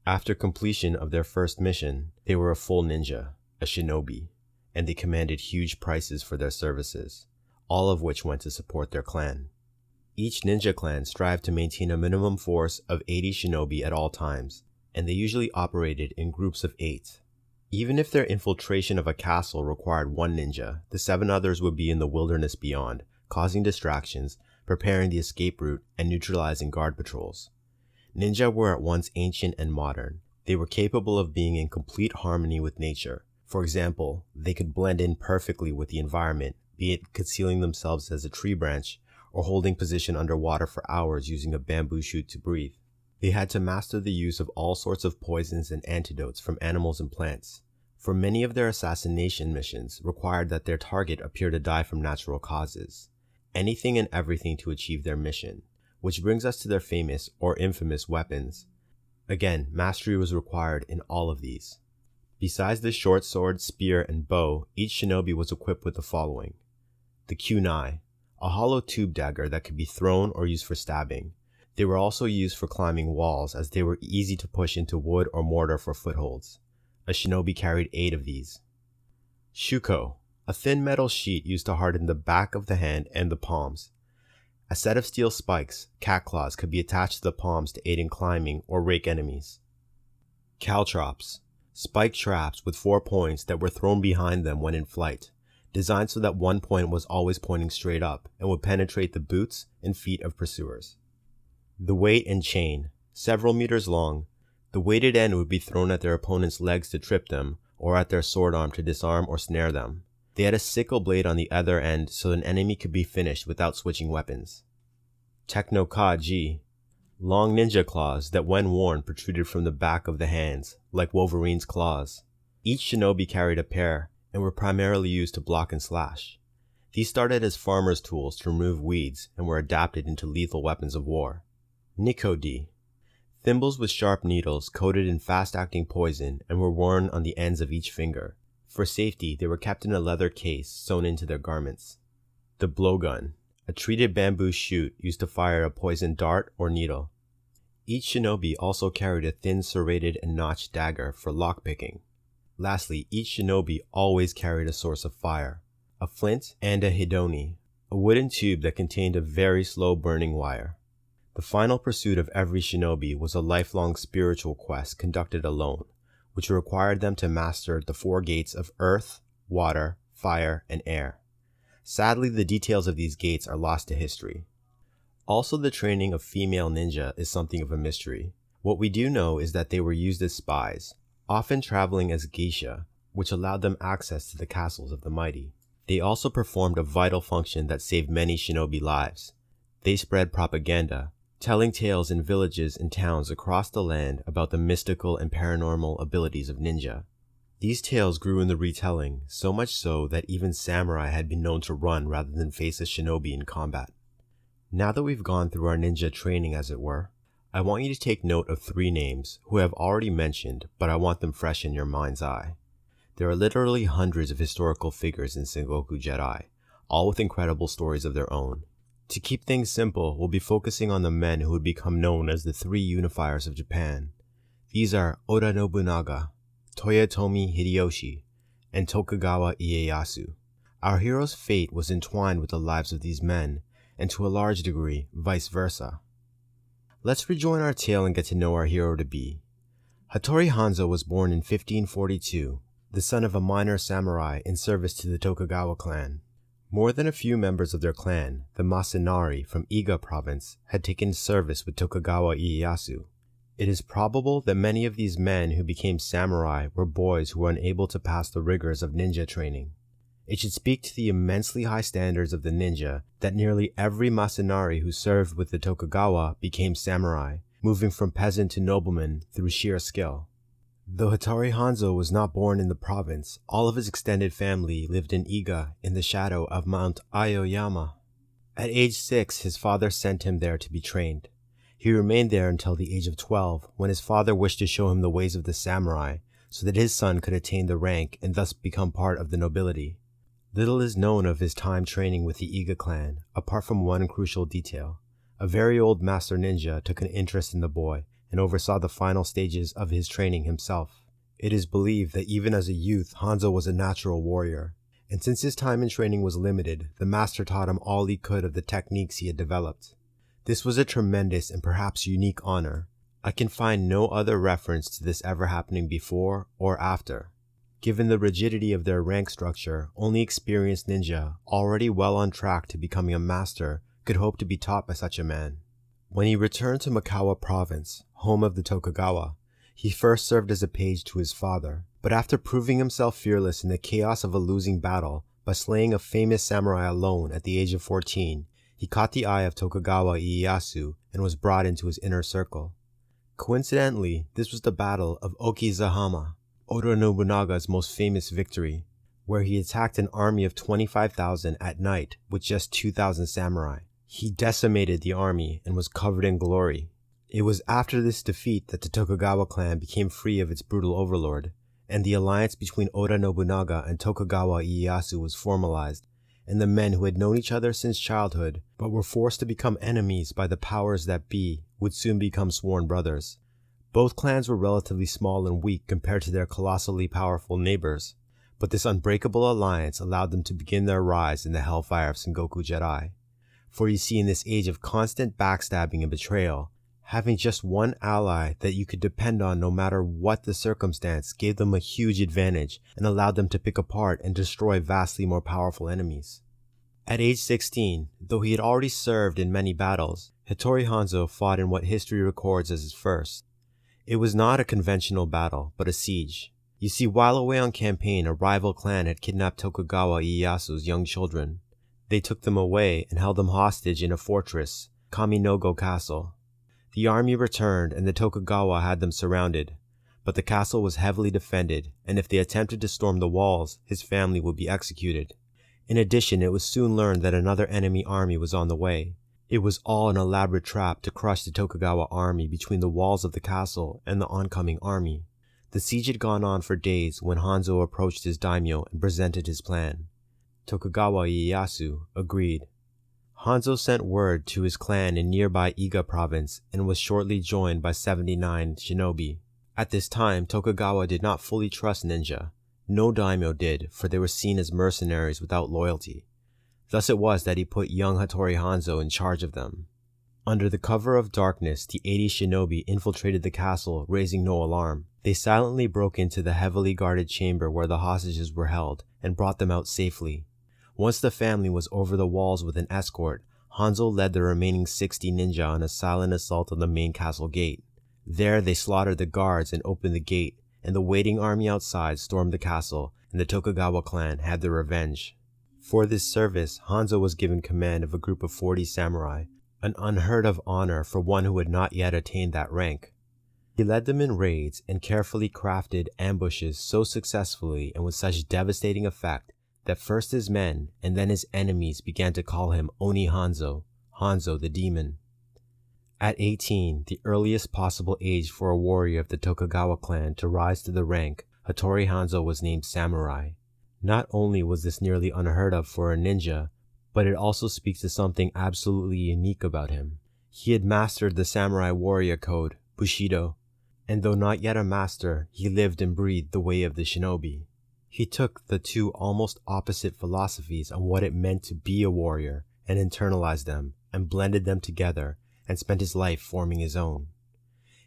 After completion of their first mission, they were a full ninja, a shinobi, and they commanded huge prices for their services. all of which went to support their clan. Each ninja clan strived to maintain a minimum force of 80 shinobi at all times, and they usually operated in groups of 8. Even if their infiltration of a castle required one ninja, the 7 others would be in the wilderness beyond, causing distractions, preparing the escape route, and neutralizing guard patrols. Ninja were at once ancient and modern. They were capable of being in complete harmony with nature. For example, they could blend in perfectly with the environment, be it concealing themselves as a tree branch, or holding position underwater for hours using a bamboo shoot to breathe. They had to master the use of all sorts of poisons and antidotes from animals and plants, for many of their assassination missions required that their target appear to die from natural causes. Anything and everything to achieve their mission, which brings us to their famous or infamous weapons. Again, mastery was required in all of these. Besides the short sword, spear, and bow, each shinobi was equipped with the following: the kunai, a hollow tube dagger that could be thrown or used for stabbing. They were also used for climbing walls, as they were easy to push into wood or mortar for footholds. A shinobi carried 8 of these. Shuko, a thin metal sheet used to harden the back of the hand and the palms. A set of steel spikes, cat claws, could be attached to the palms to aid in climbing or rake enemies. Caltrops, spiked traps with 4 points that were thrown behind them when in flight, designed so that one point was always pointing straight up and would penetrate the boots and feet of pursuers. The weight and chain, several meters long. The weighted end would be thrown at their opponent's legs to trip them, or at their sword arm to disarm or snare them. They had a sickle blade on the other end so an enemy could be finished without switching weapons. Techno-Ka-Ji, long ninja claws that when worn protruded from the back of the hands, like Wolverine's claws. Each shinobi carried a pair, and were primarily used to block and slash. These started as farmers' tools to remove weeds and were adapted into lethal weapons of war. Nikodi, thimbles with sharp needles coated in fast-acting poison and were worn on the ends of each finger. For safety, they were kept in a leather case sewn into their garments. The blowgun, a treated bamboo shoot used to fire a poisoned dart or needle. Each shinobi also carried a thin serrated and notched dagger for lockpicking. Lastly, each shinobi always carried a source of fire, a flint and a hidoni, a wooden tube that contained a very slow-burning wire. The final pursuit of every shinobi was a lifelong spiritual quest conducted alone, which required them to master the 4 gates of earth, water, fire, and air. Sadly, the details of these gates are lost to history. Also, the training of female ninja is something of a mystery. What we do know is that they were used as spies, often traveling as geisha, which allowed them access to the castles of the mighty. They also performed a vital function that saved many shinobi lives. They spread propaganda, telling tales in villages and towns across the land about the mystical and paranormal abilities of ninja. These tales grew in the retelling, so much so that even samurai had been known to run rather than face a shinobi in combat. Now that we've gone through our ninja training, as it were, I want you to take note of 3 names who I have already mentioned, but I want them fresh in your mind's eye. There are literally hundreds of historical figures in Sengoku Jedi, all with incredible stories of their own. To keep things simple, we'll be focusing on the men who would become known as the 3 unifiers of Japan. These are Oda Nobunaga, Toyotomi Hideyoshi, and Tokugawa Ieyasu. Our hero's fate was entwined with the lives of these men, and to a large degree, vice versa. Let's rejoin our tale and get to know our hero to be. Hattori Hanzo was born in 1542, the son of a minor samurai in service to the Tokugawa clan. More than a few members of their clan, the Masanari from Iga province, had taken service with Tokugawa Ieyasu. It is probable that many of these men who became samurai were boys who were unable to pass the rigors of ninja training. It should speak to the immensely high standards of the ninja that nearly every Masanari who served with the Tokugawa became samurai, moving from peasant to nobleman through sheer skill. Though Hattori Hanzo was not born in the province, all of his extended family lived in Iga in the shadow of Mount Aoyama. At age 6, his father sent him there to be trained. He remained there until the age of 12, when his father wished to show him the ways of the samurai, so that his son could attain the rank and thus become part of the nobility. Little is known of his time training with the Iga clan, apart from one crucial detail. A very old master ninja took an interest in the boy and oversaw the final stages of his training himself. It is believed that even as a youth, Hanzo was a natural warrior, And since his time in training was limited, the master taught him all he could of the techniques he had developed. This was a tremendous and perhaps unique honor. I can find no other reference to this ever happening before or after. Given the rigidity of their rank structure, only experienced ninja, already well on track to becoming a master, could hope to be taught by such a man. When he returned to Mikawa province, home of the Tokugawa, he first served as a page to his father, but after proving himself fearless in the chaos of a losing battle by slaying a famous samurai alone at the age of 14, he caught the eye of Tokugawa Ieyasu and was brought into his inner circle. Coincidentally, this was the Battle of Okizahama, Oda Nobunaga's most famous victory, where he attacked an army of 25,000 at night with just 2,000 samurai. He decimated the army and was covered in glory. It was after this defeat that the Tokugawa clan became free of its brutal overlord, and the alliance between Oda Nobunaga and Tokugawa Ieyasu was formalized, and the men who had known each other since childhood, but were forced to become enemies by the powers that be, would soon become sworn brothers. Both clans were relatively small and weak compared to their colossally powerful neighbors, but this unbreakable alliance allowed them to begin their rise in the hellfire of Sengoku Jidai. For you see, in this age of constant backstabbing and betrayal, having just one ally that you could depend on no matter what the circumstance gave them a huge advantage and allowed them to pick apart and destroy vastly more powerful enemies. At age 16, though he had already served in many battles, Hattori Hanzo fought in what history records as his first. It was not a conventional battle, but a siege. You see, while away on campaign, a rival clan had kidnapped Tokugawa Ieyasu's young children. They took them away and held them hostage in a fortress, Kaminogo Castle. The army returned and the Tokugawa had them surrounded, but the castle was heavily defended, and if they attempted to storm the walls, his family would be executed. In addition, it was soon learned that another enemy army was on the way. It was all an elaborate trap to crush the Tokugawa army between the walls of the castle and the oncoming army. The siege had gone on for days when Hanzo approached his daimyo and presented his plan. Tokugawa Ieyasu agreed. Hanzo sent word to his clan in nearby Iga province and was shortly joined by 79 shinobi. At this time, Tokugawa did not fully trust ninja. No daimyo did, for they were seen as mercenaries without loyalty. Thus it was that he put young Hattori Hanzo in charge of them. Under the cover of darkness, the 80 shinobi infiltrated the castle, raising no alarm. They silently broke into the heavily guarded chamber where the hostages were held and brought them out safely. Once the family was over the walls with an escort, Hanzo led the remaining 60 ninja on a silent assault on the main castle gate. There they slaughtered the guards and opened the gate, and the waiting army outside stormed the castle, and the Tokugawa clan had their revenge. For this service, Hanzo was given command of a group of 40 samurai, an unheard of honor for one who had not yet attained that rank. He led them in raids and carefully crafted ambushes so successfully and with such devastating effect that first his men and then his enemies began to call him Oni Hanzo, Hanzo the Demon. At 18, the earliest possible age for a warrior of the Tokugawa clan to rise to the rank, Hattori Hanzo was named samurai. Not only was this nearly unheard of for a ninja, but it also speaks to something absolutely unique about him. He had mastered the samurai warrior code, Bushido, and though not yet a master, he lived and breathed the way of the shinobi. He took the two almost opposite philosophies on what it meant to be a warrior and internalized them and blended them together and spent his life forming his own.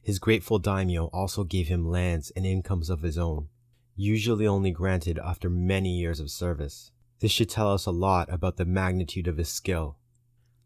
His grateful daimyo also gave him lands and incomes of his own, usually only granted after many years of service. This should tell us a lot about the magnitude of his skill.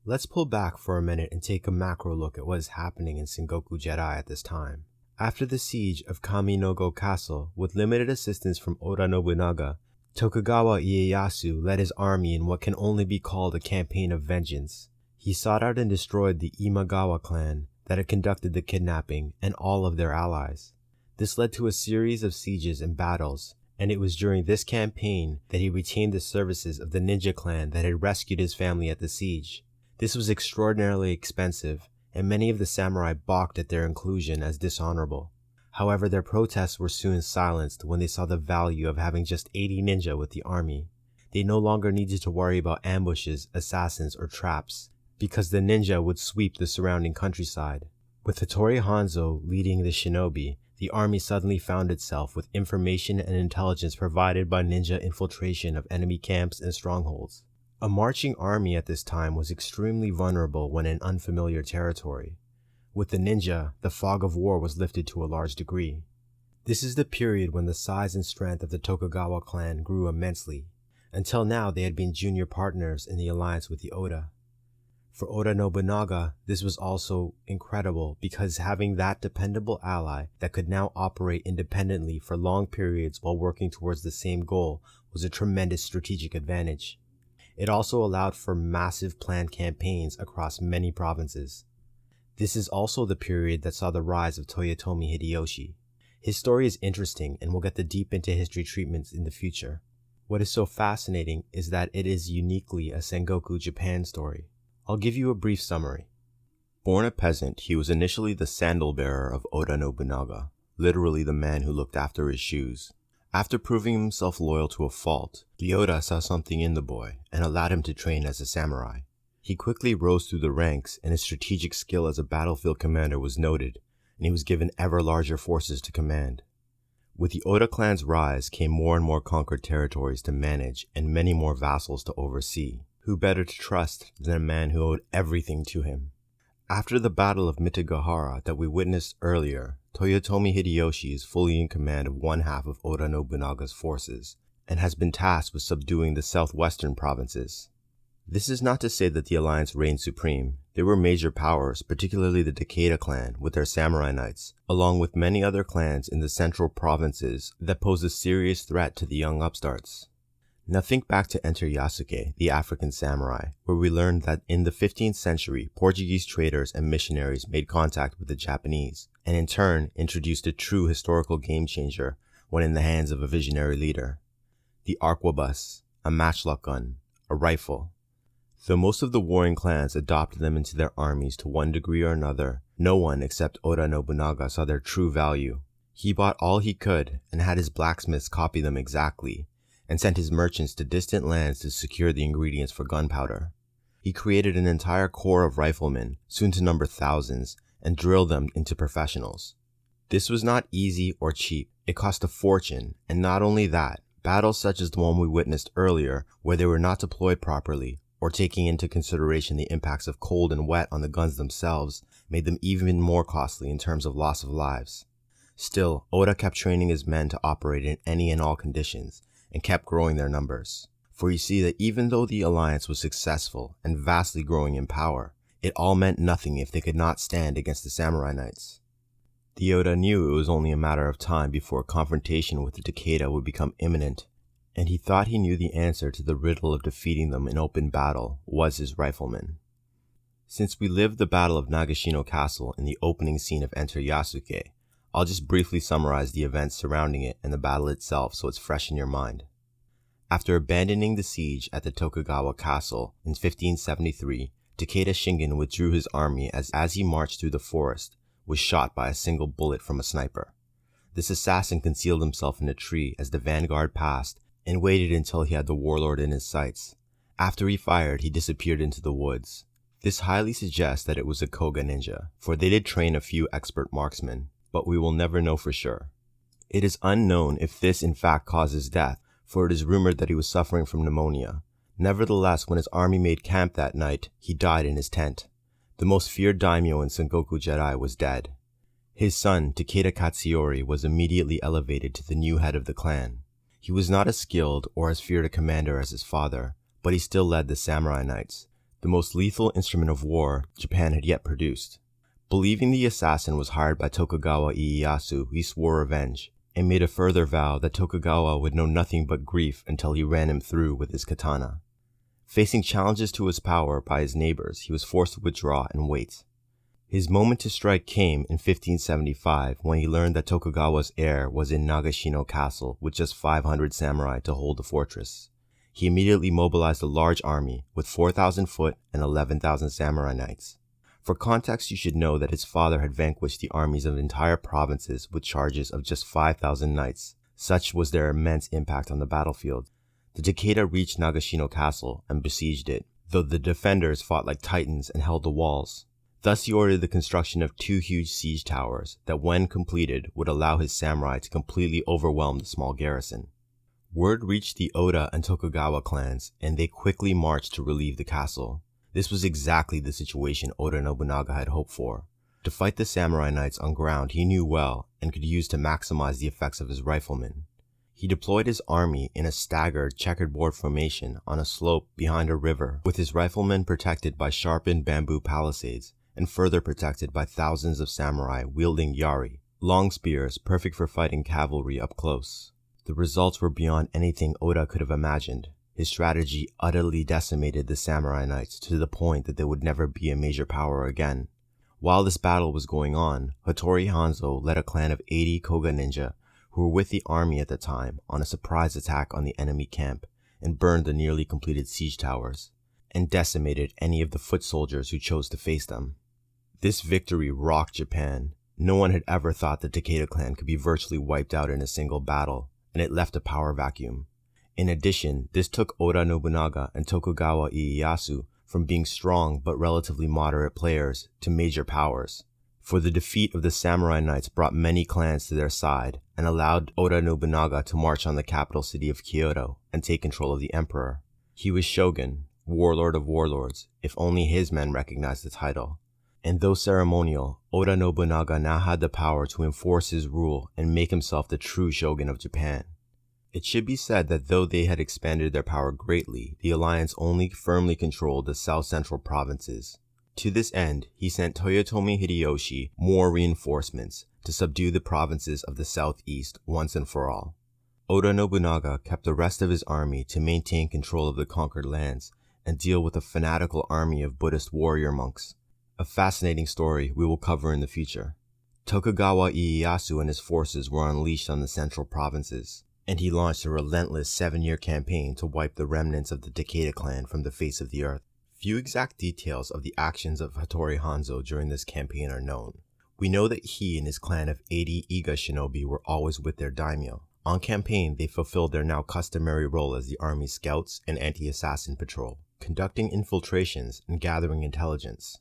Let's pull back for a minute and take a macro look at what is happening in Sengoku Jidai at this time. After the siege of Kaminogo Castle, with limited assistance from Oda Nobunaga, Tokugawa Ieyasu led his army in what can only be called a campaign of vengeance. He sought out and destroyed the Imagawa clan that had conducted the kidnapping and all of their allies. This led to a series of sieges and battles, and it was during this campaign that he retained the services of the ninja clan that had rescued his family at the siege. This was extraordinarily expensive, and many of the samurai balked at their inclusion as dishonorable. However, their protests were soon silenced when they saw the value of having just 80 ninja with the army. They no longer needed to worry about ambushes, assassins, or traps, because the ninja would sweep the surrounding countryside. With Hattori Hanzo leading the shinobi, the army suddenly found itself with information and intelligence provided by ninja infiltration of enemy camps and strongholds. A marching army at this time was extremely vulnerable when in unfamiliar territory. With the ninja, the fog of war was lifted to a large degree. This is the period when the size and strength of the Tokugawa clan grew immensely. Until now, they had been junior partners in the alliance with the Oda. For Oda Nobunaga, this was also incredible because having that dependable ally that could now operate independently for long periods while working towards the same goal was a tremendous strategic advantage. It also allowed for massive planned campaigns across many provinces. This is also the period that saw the rise of Toyotomi Hideyoshi. His story is interesting and we'll get the deep into history treatments in the future. What is so fascinating is that it is uniquely a Sengoku Japan story. I'll give you a brief summary. Born a peasant, he was initially the sandal bearer of Oda Nobunaga, literally the man who looked after his shoes. After proving himself loyal to a fault, the Oda saw something in the boy and allowed him to train as a samurai. He quickly rose through the ranks and his strategic skill as a battlefield commander was noted, and he was given ever larger forces to command. With the Oda clan's rise came more and more conquered territories to manage and many more vassals to oversee. Who better to trust than a man who owed everything to him? After the Battle of Mitigahara that we witnessed earlier, Toyotomi Hideyoshi is fully in command of one half of Oda Nobunaga's forces, and has been tasked with subduing the southwestern provinces. This is not to say that the alliance reigned supreme. There were major powers, particularly the Takeda clan with their samurai knights, along with many other clans in the central provinces that pose a serious threat to the young upstarts. Now think back to Enter Yasuke, the African samurai, where we learned that in the 15th century, Portuguese traders and missionaries made contact with the Japanese, and in turn introduced a true historical game changer when in the hands of a visionary leader. The arquebus, a matchlock gun, a rifle. Though most of the warring clans adopted them into their armies to one degree or another, no one except Oda Nobunaga saw their true value. He bought all he could and had his blacksmiths copy them exactly, and sent his merchants to distant lands to secure the ingredients for gunpowder. He created an entire corps of riflemen, soon to number thousands, and drilled them into professionals. This was not easy or cheap. It cost a fortune, and not only that, battles such as the one we witnessed earlier, where they were not deployed properly, or taking into consideration the impacts of cold and wet on the guns themselves, made them even more costly in terms of loss of lives. Still, Oda kept training his men to operate in any and all conditions, and kept growing their numbers. For you see that even though the alliance was successful and vastly growing in power, it all meant nothing if they could not stand against the samurai knights. The Oda knew it was only a matter of time before a confrontation with the Takeda would become imminent, and he thought he knew the answer to the riddle of defeating them in open battle was his riflemen. Since we lived the Battle of Nagashino Castle in the opening scene of Enter Yasuke, I'll just briefly summarize the events surrounding it and the battle itself so it's fresh in your mind. After abandoning the siege at the Tokugawa castle in 1573, Takeda Shingen withdrew his army as he marched through the forest, was shot by a single bullet from a sniper. This assassin concealed himself in a tree as the vanguard passed and waited until he had the warlord in his sights. After he fired, he disappeared into the woods. This highly suggests that it was a Koga ninja, for they did train a few expert marksmen, but we will never know for sure. It is unknown if this in fact caused his death, for it is rumored that he was suffering from pneumonia. Nevertheless, when his army made camp that night, he died in his tent. The most feared daimyo in Sengoku Jidai was dead. His son, Takeda Katsuyori, was immediately elevated to the new head of the clan. He was not as skilled or as feared a commander as his father, but he still led the samurai knights, the most lethal instrument of war Japan had yet produced. Believing the assassin was hired by Tokugawa Ieyasu, he swore revenge, and made a further vow that Tokugawa would know nothing but grief until he ran him through with his katana. Facing challenges to his power by his neighbors, he was forced to withdraw and wait. His moment to strike came in 1575 when he learned that Tokugawa's heir was in Nagashino Castle with just 500 samurai to hold the fortress. He immediately mobilized a large army with 4,000 foot and 11,000 samurai knights. For context, you should know that his father had vanquished the armies of entire provinces with charges of just 5,000 knights. Such was their immense impact on the battlefield. The Takeda reached Nagashino Castle and besieged it, though the defenders fought like titans and held the walls. Thus he ordered the construction of 2 huge siege towers that, when completed, would allow his samurai to completely overwhelm the small garrison. Word reached the Oda and Tokugawa clans, and they quickly marched to relieve the castle. This was exactly the situation Oda Nobunaga had hoped for. To fight the samurai knights on ground he knew well and could use to maximize the effects of his riflemen. He deployed his army in a staggered checkerboard formation on a slope behind a river, with his riflemen protected by sharpened bamboo palisades and further protected by thousands of samurai wielding yari, long spears perfect for fighting cavalry up close. The results were beyond anything Oda could have imagined. His strategy utterly decimated the samurai knights to the point that they would never be a major power again. While this battle was going on, Hattori Hanzo led a clan of 80 Koga ninja who were with the army at the time on a surprise attack on the enemy camp and burned the nearly completed siege towers, and decimated any of the foot soldiers who chose to face them. This victory rocked Japan. No one had ever thought the Takeda clan could be virtually wiped out in a single battle, and it left a power vacuum. In addition, this took Oda Nobunaga and Tokugawa Ieyasu from being strong but relatively moderate players to major powers. For the defeat of the samurai knights brought many clans to their side and allowed Oda Nobunaga to march on the capital city of Kyoto and take control of the emperor. He was shogun, warlord of warlords, if only his men recognized the title. And though ceremonial, Oda Nobunaga now had the power to enforce his rule and make himself the true shogun of Japan. It should be said that though they had expanded their power greatly, the alliance only firmly controlled the south-central provinces. To this end, he sent Toyotomi Hideyoshi more reinforcements to subdue the provinces of the southeast once and for all. Oda Nobunaga kept the rest of his army to maintain control of the conquered lands and deal with a fanatical army of Buddhist warrior monks. A fascinating story we will cover in the future. Tokugawa Ieyasu and his forces were unleashed on the central provinces, and he launched a relentless 7-year campaign to wipe the remnants of the Takeda clan from the face of the earth. Few exact details of the actions of Hattori Hanzo during this campaign are known. We know that he and his clan of 80 Iga shinobi were always with their daimyo. On campaign, they fulfilled their now customary role as the army's scouts and anti-assassin patrol, conducting infiltrations and gathering intelligence.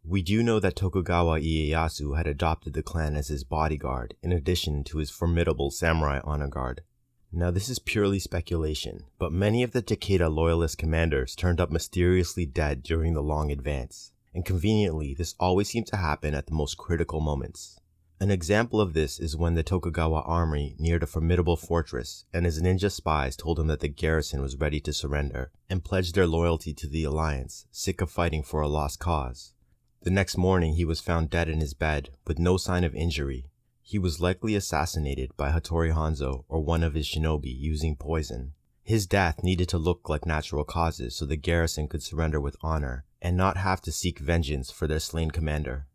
We do know that Tokugawa Ieyasu had adopted the clan as his bodyguard, in addition to his formidable samurai honor guard. Now this is purely speculation, but many of the Takeda loyalist commanders turned up mysteriously dead during the long advance, and conveniently this always seemed to happen at the most critical moments. An example of this is when the Tokugawa army neared a formidable fortress, and his ninja spies told him that the garrison was ready to surrender, and pledged their loyalty to the alliance, sick of fighting for a lost cause. The next morning he was found dead in his bed, with no sign of injury. He was likely assassinated by Hattori Hanzo or one of his shinobi using poison. His death needed to look like natural causes so the garrison could surrender with honor and not have to seek vengeance for their slain commander.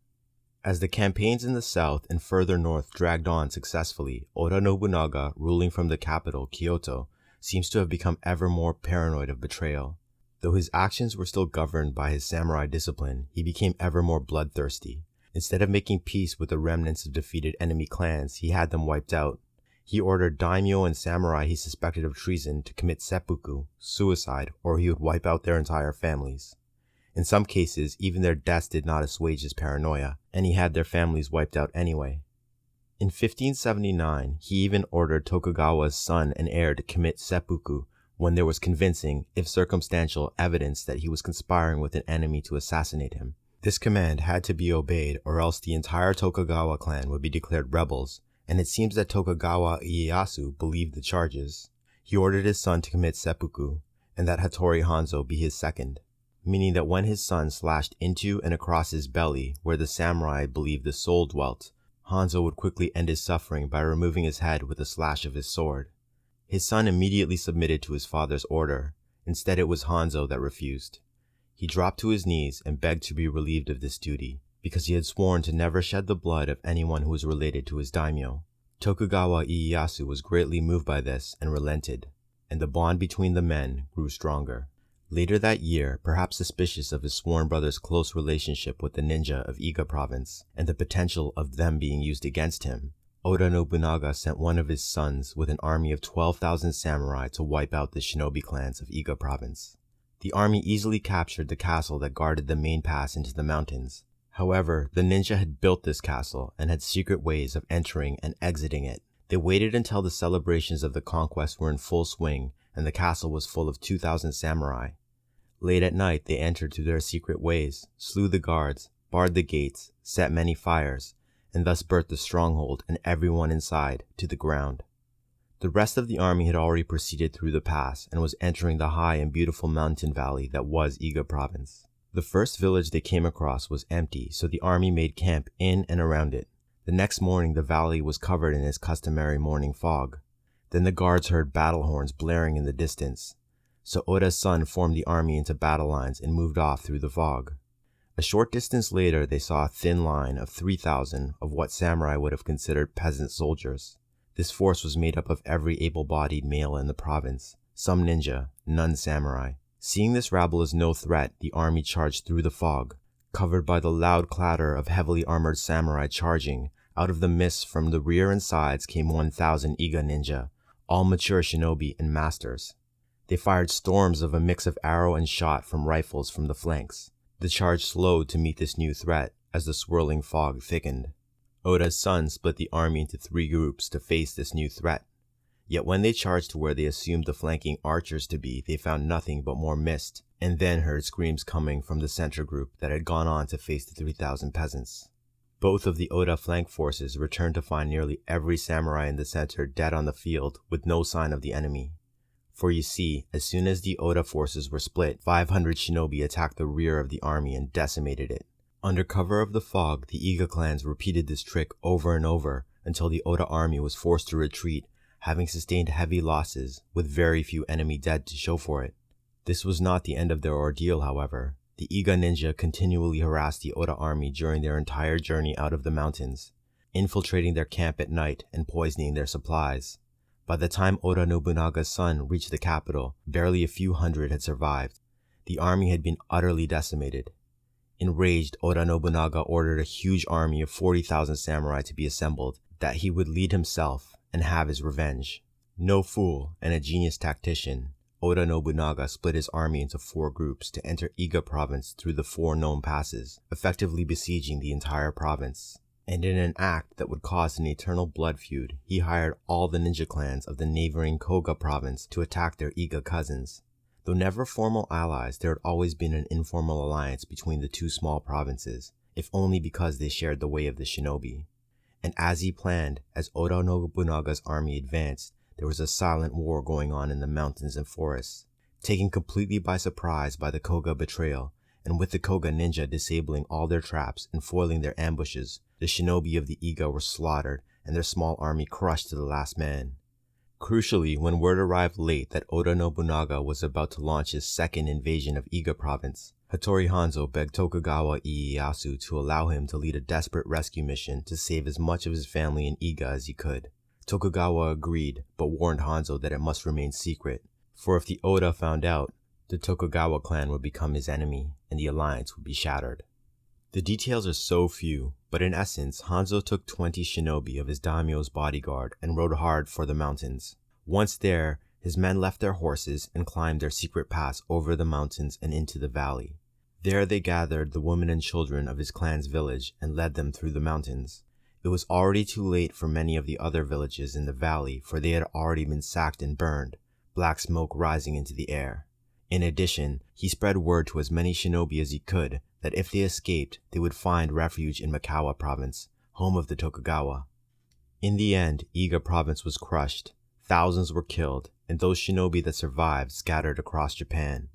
As the campaigns in the south and further north dragged on successfully, Oda Nobunaga, ruling from the capital, Kyoto, seems to have become ever more paranoid of betrayal. Though his actions were still governed by his samurai discipline, he became ever more bloodthirsty. Instead of making peace with the remnants of defeated enemy clans, he had them wiped out. He ordered daimyo and samurai he suspected of treason to commit seppuku, suicide, or he would wipe out their entire families. In some cases, even their deaths did not assuage his paranoia, and he had their families wiped out anyway. In 1579, he even ordered Tokugawa's son and heir to commit seppuku when there was convincing, if circumstantial, evidence that he was conspiring with an enemy to assassinate him. This command had to be obeyed, or else the entire Tokugawa clan would be declared rebels, and it seems that Tokugawa Ieyasu believed the charges. He ordered his son to commit seppuku, and that Hattori Hanzo be his second, meaning that when his son slashed into and across his belly, where the samurai believed the soul dwelt, Hanzo would quickly end his suffering by removing his head with a slash of his sword. His son immediately submitted to his father's order. Instead, it was Hanzo that refused. He dropped to his knees and begged to be relieved of this duty, because he had sworn to never shed the blood of anyone who was related to his daimyo. Tokugawa Ieyasu was greatly moved by this and relented, and the bond between the men grew stronger. Later that year, perhaps suspicious of his sworn brother's close relationship with the ninja of Iga province and the potential of them being used against him, Oda Nobunaga sent one of his sons with an army of 12,000 samurai to wipe out the shinobi clans of Iga province. The army easily captured the castle that guarded the main pass into the mountains. However, the ninja had built this castle and had secret ways of entering and exiting it. They waited until the celebrations of the conquest were in full swing and the castle was full of 2,000 samurai. Late at night, they entered through their secret ways, slew the guards, barred the gates, set many fires, and thus burnt the stronghold and everyone inside to the ground. The rest of the army had already proceeded through the pass and was entering the high and beautiful mountain valley that was Iga province. The first village they came across was empty, so the army made camp in and around it. The next morning, the valley was covered in its customary morning fog. Then the guards heard battle horns blaring in the distance. So Oda's son formed the army into battle lines and moved off through the fog. A short distance later, they saw a thin line of 3,000 of what samurai would have considered peasant soldiers. This force was made up of every able-bodied male in the province, some ninja, none samurai. Seeing this rabble as no threat, the army charged through the fog, covered by the loud clatter of heavily armored samurai charging. Out of the mist from the rear and sides came 1,000 Iga ninja, all mature shinobi and masters. They fired storms of a mix of arrow and shot from rifles from the flanks. The charge slowed to meet this new threat as the swirling fog thickened. Oda's son split the army into 3 groups to face this new threat. Yet when they charged to where they assumed the flanking archers to be, they found nothing but more mist, and then heard screams coming from the center group that had gone on to face the 3,000 peasants. Both of the Oda flank forces returned to find nearly every samurai in the center dead on the field with no sign of the enemy. For you see, as soon as the Oda forces were split, 500 shinobi attacked the rear of the army and decimated it. Under cover of the fog, the Iga clans repeated this trick over and over until the Oda army was forced to retreat, having sustained heavy losses with very few enemy dead to show for it. This was not the end of their ordeal, however. The Iga ninja continually harassed the Oda army during their entire journey out of the mountains, infiltrating their camp at night and poisoning their supplies. By the time Oda Nobunaga's son reached the capital, barely a few hundred had survived. The army had been utterly decimated. Enraged, Oda Nobunaga ordered a huge army of 40,000 samurai to be assembled, that he would lead himself and have his revenge. No fool and a genius tactician, Oda Nobunaga split his army into 4 groups to enter Iga province through the 4 known passes, effectively besieging the entire province. And in an act that would cause an eternal blood feud, he hired all the ninja clans of the neighboring Koga province to attack their Iga cousins. Though never formal allies, there had always been an informal alliance between the 2 small provinces, if only because they shared the way of the shinobi. And as he planned, as Oda Nobunaga's army advanced, there was a silent war going on in the mountains and forests. Taken completely by surprise by the Koga betrayal, and with the Koga ninja disabling all their traps and foiling their ambushes, the shinobi of the Iga were slaughtered and their small army crushed to the last man. Crucially, when word arrived late that Oda Nobunaga was about to launch his second invasion of Iga province, Hattori Hanzo begged Tokugawa Ieyasu to allow him to lead a desperate rescue mission to save as much of his family in Iga as he could. Tokugawa agreed, but warned Hanzo that it must remain secret, for if the Oda found out, the Tokugawa clan would become his enemy, and the alliance would be shattered. The details are so few, but in essence, Hanzo took 20 shinobi of his daimyo's bodyguard and rode hard for the mountains. Once there, his men left their horses and climbed their secret pass over the mountains and into the valley. There they gathered the women and children of his clan's village and led them through the mountains. It was already too late for many of the other villages in the valley, for they had already been sacked and burned, black smoke rising into the air. In addition, he spread word to as many shinobi as he could that if they escaped, they would find refuge in Mikawa province, home of the Tokugawa. In the end, Iga province was crushed, thousands were killed, and those shinobi that survived scattered across Japan.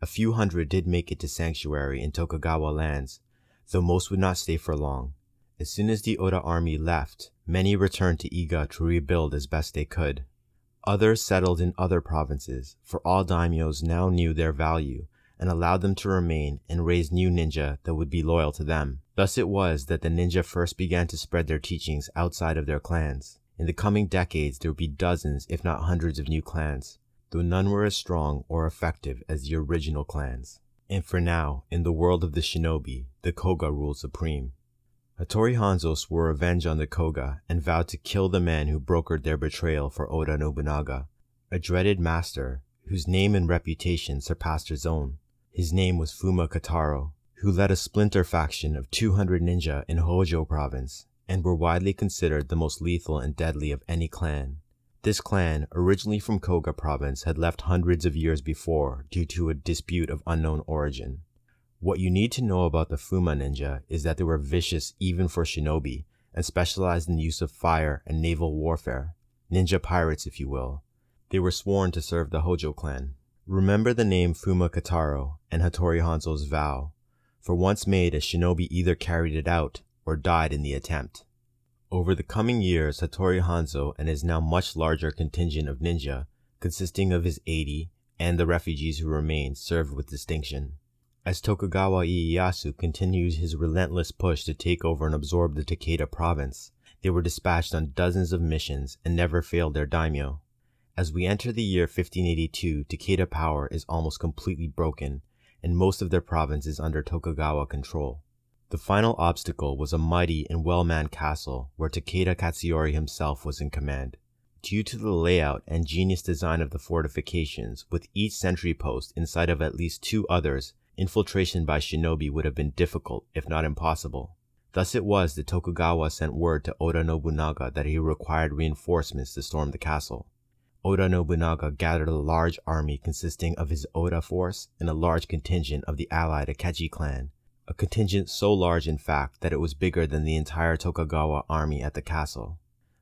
A few hundred did make it to sanctuary in Tokugawa lands, though most would not stay for long. As soon as the Oda army left, many returned to Iga to rebuild as best they could. Others settled in other provinces, for all daimyos now knew their value and allowed them to remain and raise new ninja that would be loyal to them. Thus it was that the ninja first began to spread their teachings outside of their clans. In the coming decades, there would be dozens, if not hundreds of new clans, though none were as strong or effective as the original clans. And for now, in the world of the shinobi, the Koga ruled supreme. Hattori Hanzo swore revenge on the Koga and vowed to kill the man who brokered their betrayal for Oda Nobunaga, a dreaded master whose name and reputation surpassed his own. His name was Fuma Kataro, who led a splinter faction of 200 ninja in Hojo province and were widely considered the most lethal and deadly of any clan. This clan, originally from Koga province, had left hundreds of years before due to a dispute of unknown origin. What you need to know about the Fuma ninja is that they were vicious even for shinobi and specialized in the use of fire and naval warfare. Ninja pirates, if you will. They were sworn to serve the Hojo clan. Remember the name Fuma Kataro and Hattori Hanzo's vow, for once made, a shinobi either carried it out or died in the attempt. Over the coming years, Hattori Hanzo and his now much larger contingent of ninja, consisting of his 80 and the refugees who remained, served with distinction. As Tokugawa Ieyasu continued his relentless push to take over and absorb the Takeda province, they were dispatched on dozens of missions and never failed their daimyo. As we enter the year 1582, Takeda power is almost completely broken, and most of their province is under Tokugawa control. The final obstacle was a mighty and well-manned castle where Takeda Katsuyori himself was in command. Due to the layout and genius design of the fortifications, with each sentry post inside of at least 2 others, infiltration by shinobi would have been difficult, if not impossible. Thus it was that Tokugawa sent word to Oda Nobunaga that he required reinforcements to storm the castle. Oda Nobunaga gathered a large army consisting of his Oda force and a large contingent of the allied Akechi clan, a contingent so large in fact that it was bigger than the entire Tokugawa army at the castle.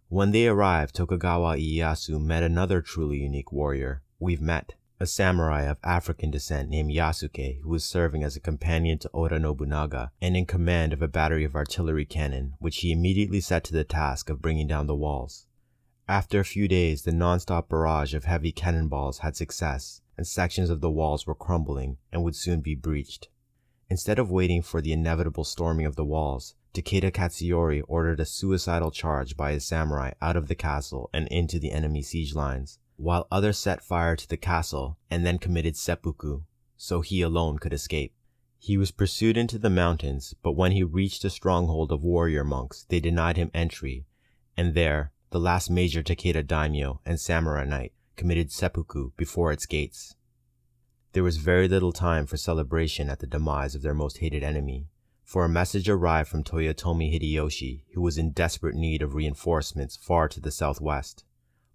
When they arrived, Tokugawa Ieyasu met another truly unique warrior, We've Met, a samurai of African descent named Yasuke, who was serving as a companion to Oda Nobunaga and in command of a battery of artillery cannon, which he immediately set to the task of bringing down the walls. After a few days, the non-stop barrage of heavy cannonballs had success, and sections of the walls were crumbling and would soon be breached. Instead of waiting for the inevitable storming of the walls, Takeda Katsuyori ordered a suicidal charge by his samurai out of the castle and into the enemy siege lines, while others set fire to the castle and then committed seppuku, so he alone could escape. He was pursued into the mountains, but when he reached a stronghold of warrior monks, they denied him entry, and there, the last major Takeda daimyo and samurai knight committed seppuku before its gates. There was very little time for celebration at the demise of their most hated enemy, for a message arrived from Toyotomi Hideyoshi, who was in desperate need of reinforcements far to the southwest.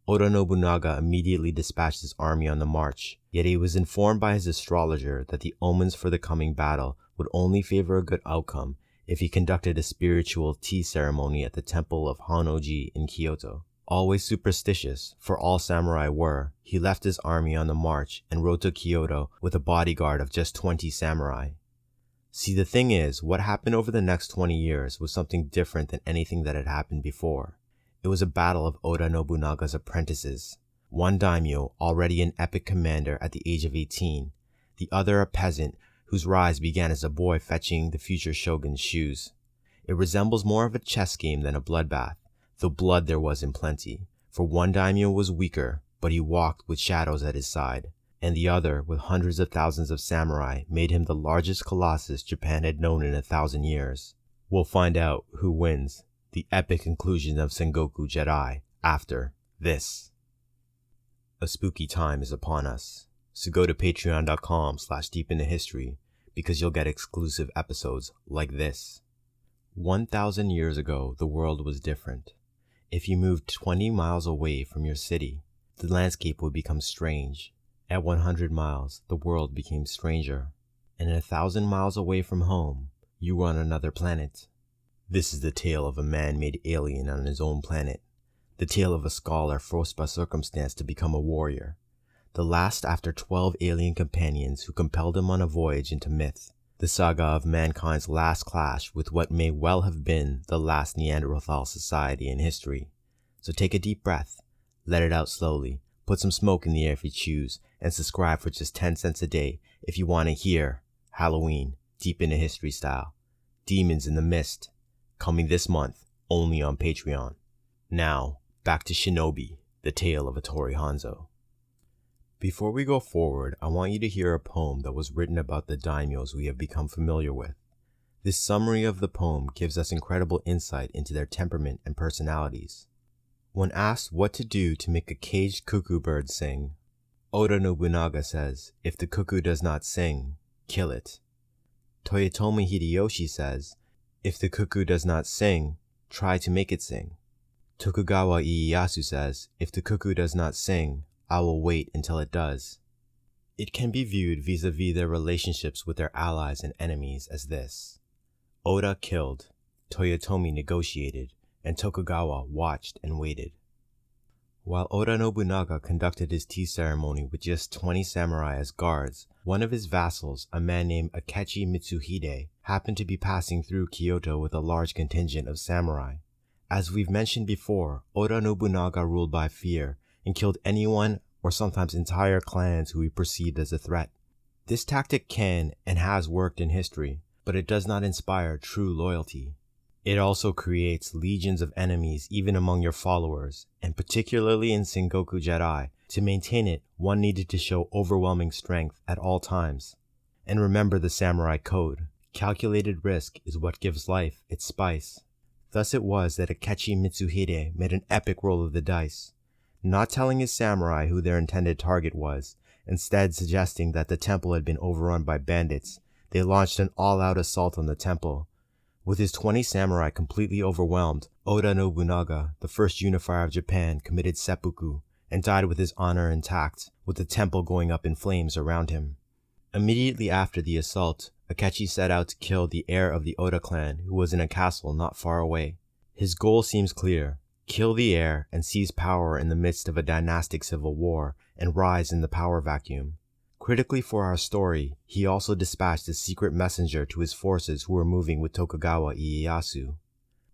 Oda Nobunaga immediately dispatched his army on the march, yet he was informed by his astrologer that the omens for the coming battle would only favor a good outcome if he conducted a spiritual tea ceremony at the temple of Honnoji in Kyoto. Always superstitious, for all samurai were, he left his army on the march and rode to Kyoto with a bodyguard of just 20 samurai. See, the thing is, what happened over the next 20 years was something different than anything that had happened before. It was a battle of Oda Nobunaga's apprentices. One daimyo, already an epic commander at the age of 18, the other a peasant whose rise began as a boy fetching the future shogun's shoes. It resembles more of a chess game than a bloodbath, though blood there was in plenty, for one daimyo was weaker, but he walked with shadows at his side, and the other, with hundreds of thousands of samurai, made him the largest colossus Japan had known in 1,000 years. We'll find out who wins the epic conclusion of Sengoku Jidai after this. A spooky time is upon us, so go to patreon.com/deepintohistory because you'll get exclusive episodes like this. 1,000 years ago, the world was different. If you moved 20 miles away from your city, the landscape would become strange. At 100 miles, the world became stranger. And 1,000 miles away from home, you were on another planet. This is the tale of a man-made alien on his own planet. The tale of a scholar forced by circumstance to become a warrior. The last after 12 alien companions who compelled him on a voyage into myth. The saga of mankind's last clash with what may well have been the last Neanderthal society in history. So take a deep breath, let it out slowly, put some smoke in the air if you choose, and subscribe for just 10 cents a day if you want to hear Halloween, Deep into History style. Demons in the Mist, coming this month only on Patreon. Now, back to Shinobi, the tale of Hattori Hanzo. Before we go forward, I want you to hear a poem that was written about the daimyos we have become familiar with. This summary of the poem gives us incredible insight into their temperament and personalities. When asked what to do to make a caged cuckoo bird sing, Oda Nobunaga says, if the cuckoo does not sing, kill it. Toyotomi Hideyoshi says, "If the cuckoo does not sing, try to make it sing." Tokugawa Ieyasu says, "If the cuckoo does not sing, I will wait until it does." It can be viewed vis-a-vis their relationships with their allies and enemies as this. Oda killed, Toyotomi negotiated, and Tokugawa watched and waited. While Oda Nobunaga conducted his tea ceremony with just 20 samurai as guards, one of his vassals, a man named Akechi Mitsuhide, happened to be passing through Kyoto with a large contingent of samurai. As we've mentioned before, Oda Nobunaga ruled by fear and killed anyone or sometimes entire clans who he perceived as a threat. This tactic can and has worked in history, but it does not inspire true loyalty. It also creates legions of enemies even among your followers, and particularly in Sengoku Jidai, to maintain it, one needed to show overwhelming strength at all times. And remember the samurai code: calculated risk is what gives life its spice. Thus it was that Akechi Mitsuhide made an epic roll of the dice, not telling his samurai who their intended target was, instead suggesting that the temple had been overrun by bandits. They launched an all-out assault on the temple. With his 20 samurai completely overwhelmed, Oda Nobunaga, the first unifier of Japan, committed seppuku and died with his honor intact, with the temple going up in flames around him. Immediately after the assault, Akechi set out to kill the heir of the Oda clan, who was in a castle not far away. His goal seems clear: kill the heir and seize power in the midst of a dynastic civil war and rise in the power vacuum. Critically for our story, he also dispatched a secret messenger to his forces who were moving with Tokugawa Ieyasu.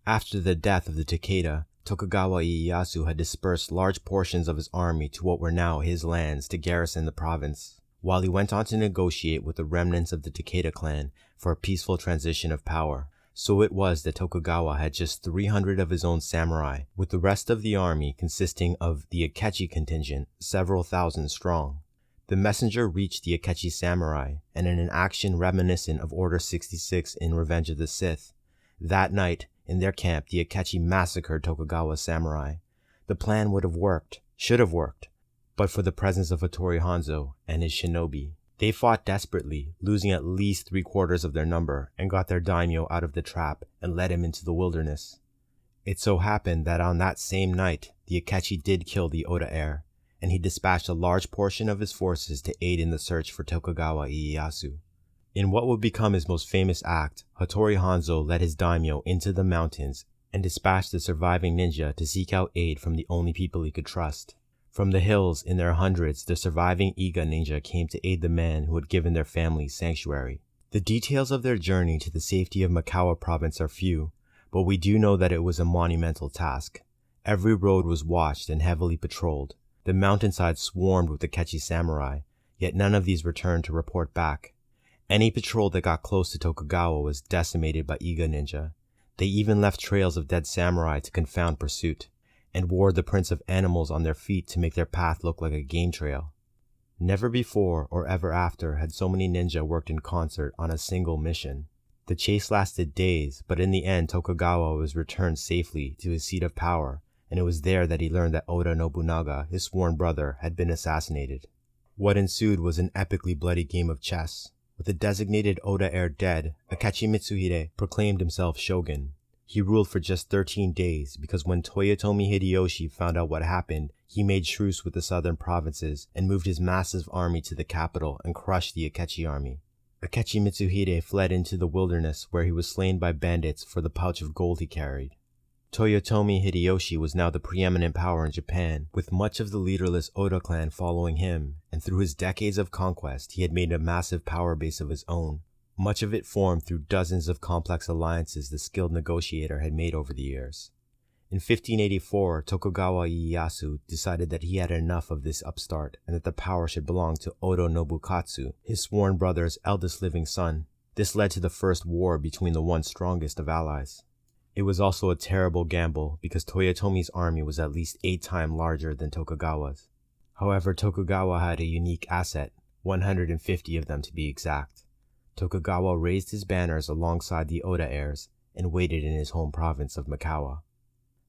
After the death of the Takeda, Tokugawa Ieyasu had dispersed large portions of his army to what were now his lands to garrison the province, while he went on to negotiate with the remnants of the Takeda clan for a peaceful transition of power. So it was that Tokugawa had just 300 of his own samurai, with the rest of the army consisting of the Akechi contingent, several thousand strong. The messenger reached the Akechi samurai, and in an action reminiscent of Order 66 in Revenge of the Sith, that night, in their camp, the Akechi massacred Tokugawa's samurai. The plan would have worked, should have worked, but for the presence of Hattori Hanzo and his shinobi. They fought desperately, losing at least 3/4 of their number, and got their daimyo out of the trap and led him into the wilderness. It so happened that on that same night, the Akechi did kill the Oda heir, and he dispatched a large portion of his forces to aid in the search for Tokugawa Ieyasu. In what would become his most famous act, Hattori Hanzo led his daimyo into the mountains and dispatched the surviving ninja to seek out aid from the only people he could trust. From the hills, in their hundreds, the surviving Iga ninja came to aid the man who had given their family sanctuary. The details of their journey to the safety of Mikawa province are few, but we do know that it was a monumental task. Every road was watched and heavily patrolled. The mountainside swarmed with Akechi samurai, yet none of these returned to report back. Any patrol that got close to Tokugawa was decimated by Iga ninja. They even left trails of dead samurai to confound pursuit, and wore the prints of animals on their feet to make their path look like a game trail. Never before or ever after had so many ninja worked in concert on a single mission. The chase lasted days, but in the end Tokugawa was returned safely to his seat of power, and it was there that he learned that Oda Nobunaga, his sworn brother, had been assassinated. What ensued was an epically bloody game of chess. With the designated Oda heir dead, Akechi Mitsuhide proclaimed himself shogun. He ruled for just 13 days because when Toyotomi Hideyoshi found out what happened, he made truce with the southern provinces and moved his massive army to the capital and crushed the Akechi army. Akechi Mitsuhide fled into the wilderness where he was slain by bandits for the pouch of gold he carried. Toyotomi Hideyoshi was now the preeminent power in Japan, with much of the leaderless Oda clan following him, and through his decades of conquest he had made a massive power base of his own, much of it formed through dozens of complex alliances the skilled negotiator had made over the years. In 1584, Tokugawa Ieyasu decided that he had enough of this upstart and that the power should belong to Oda Nobukatsu, his sworn brother's eldest living son. This led to the first war between the once strongest of allies. It was also a terrible gamble because Toyotomi's army was at least 8 times larger than Tokugawa's. However, Tokugawa had a unique asset, 150 of them to be exact. Tokugawa raised his banners alongside the Oda heirs and waited in his home province of Mikawa.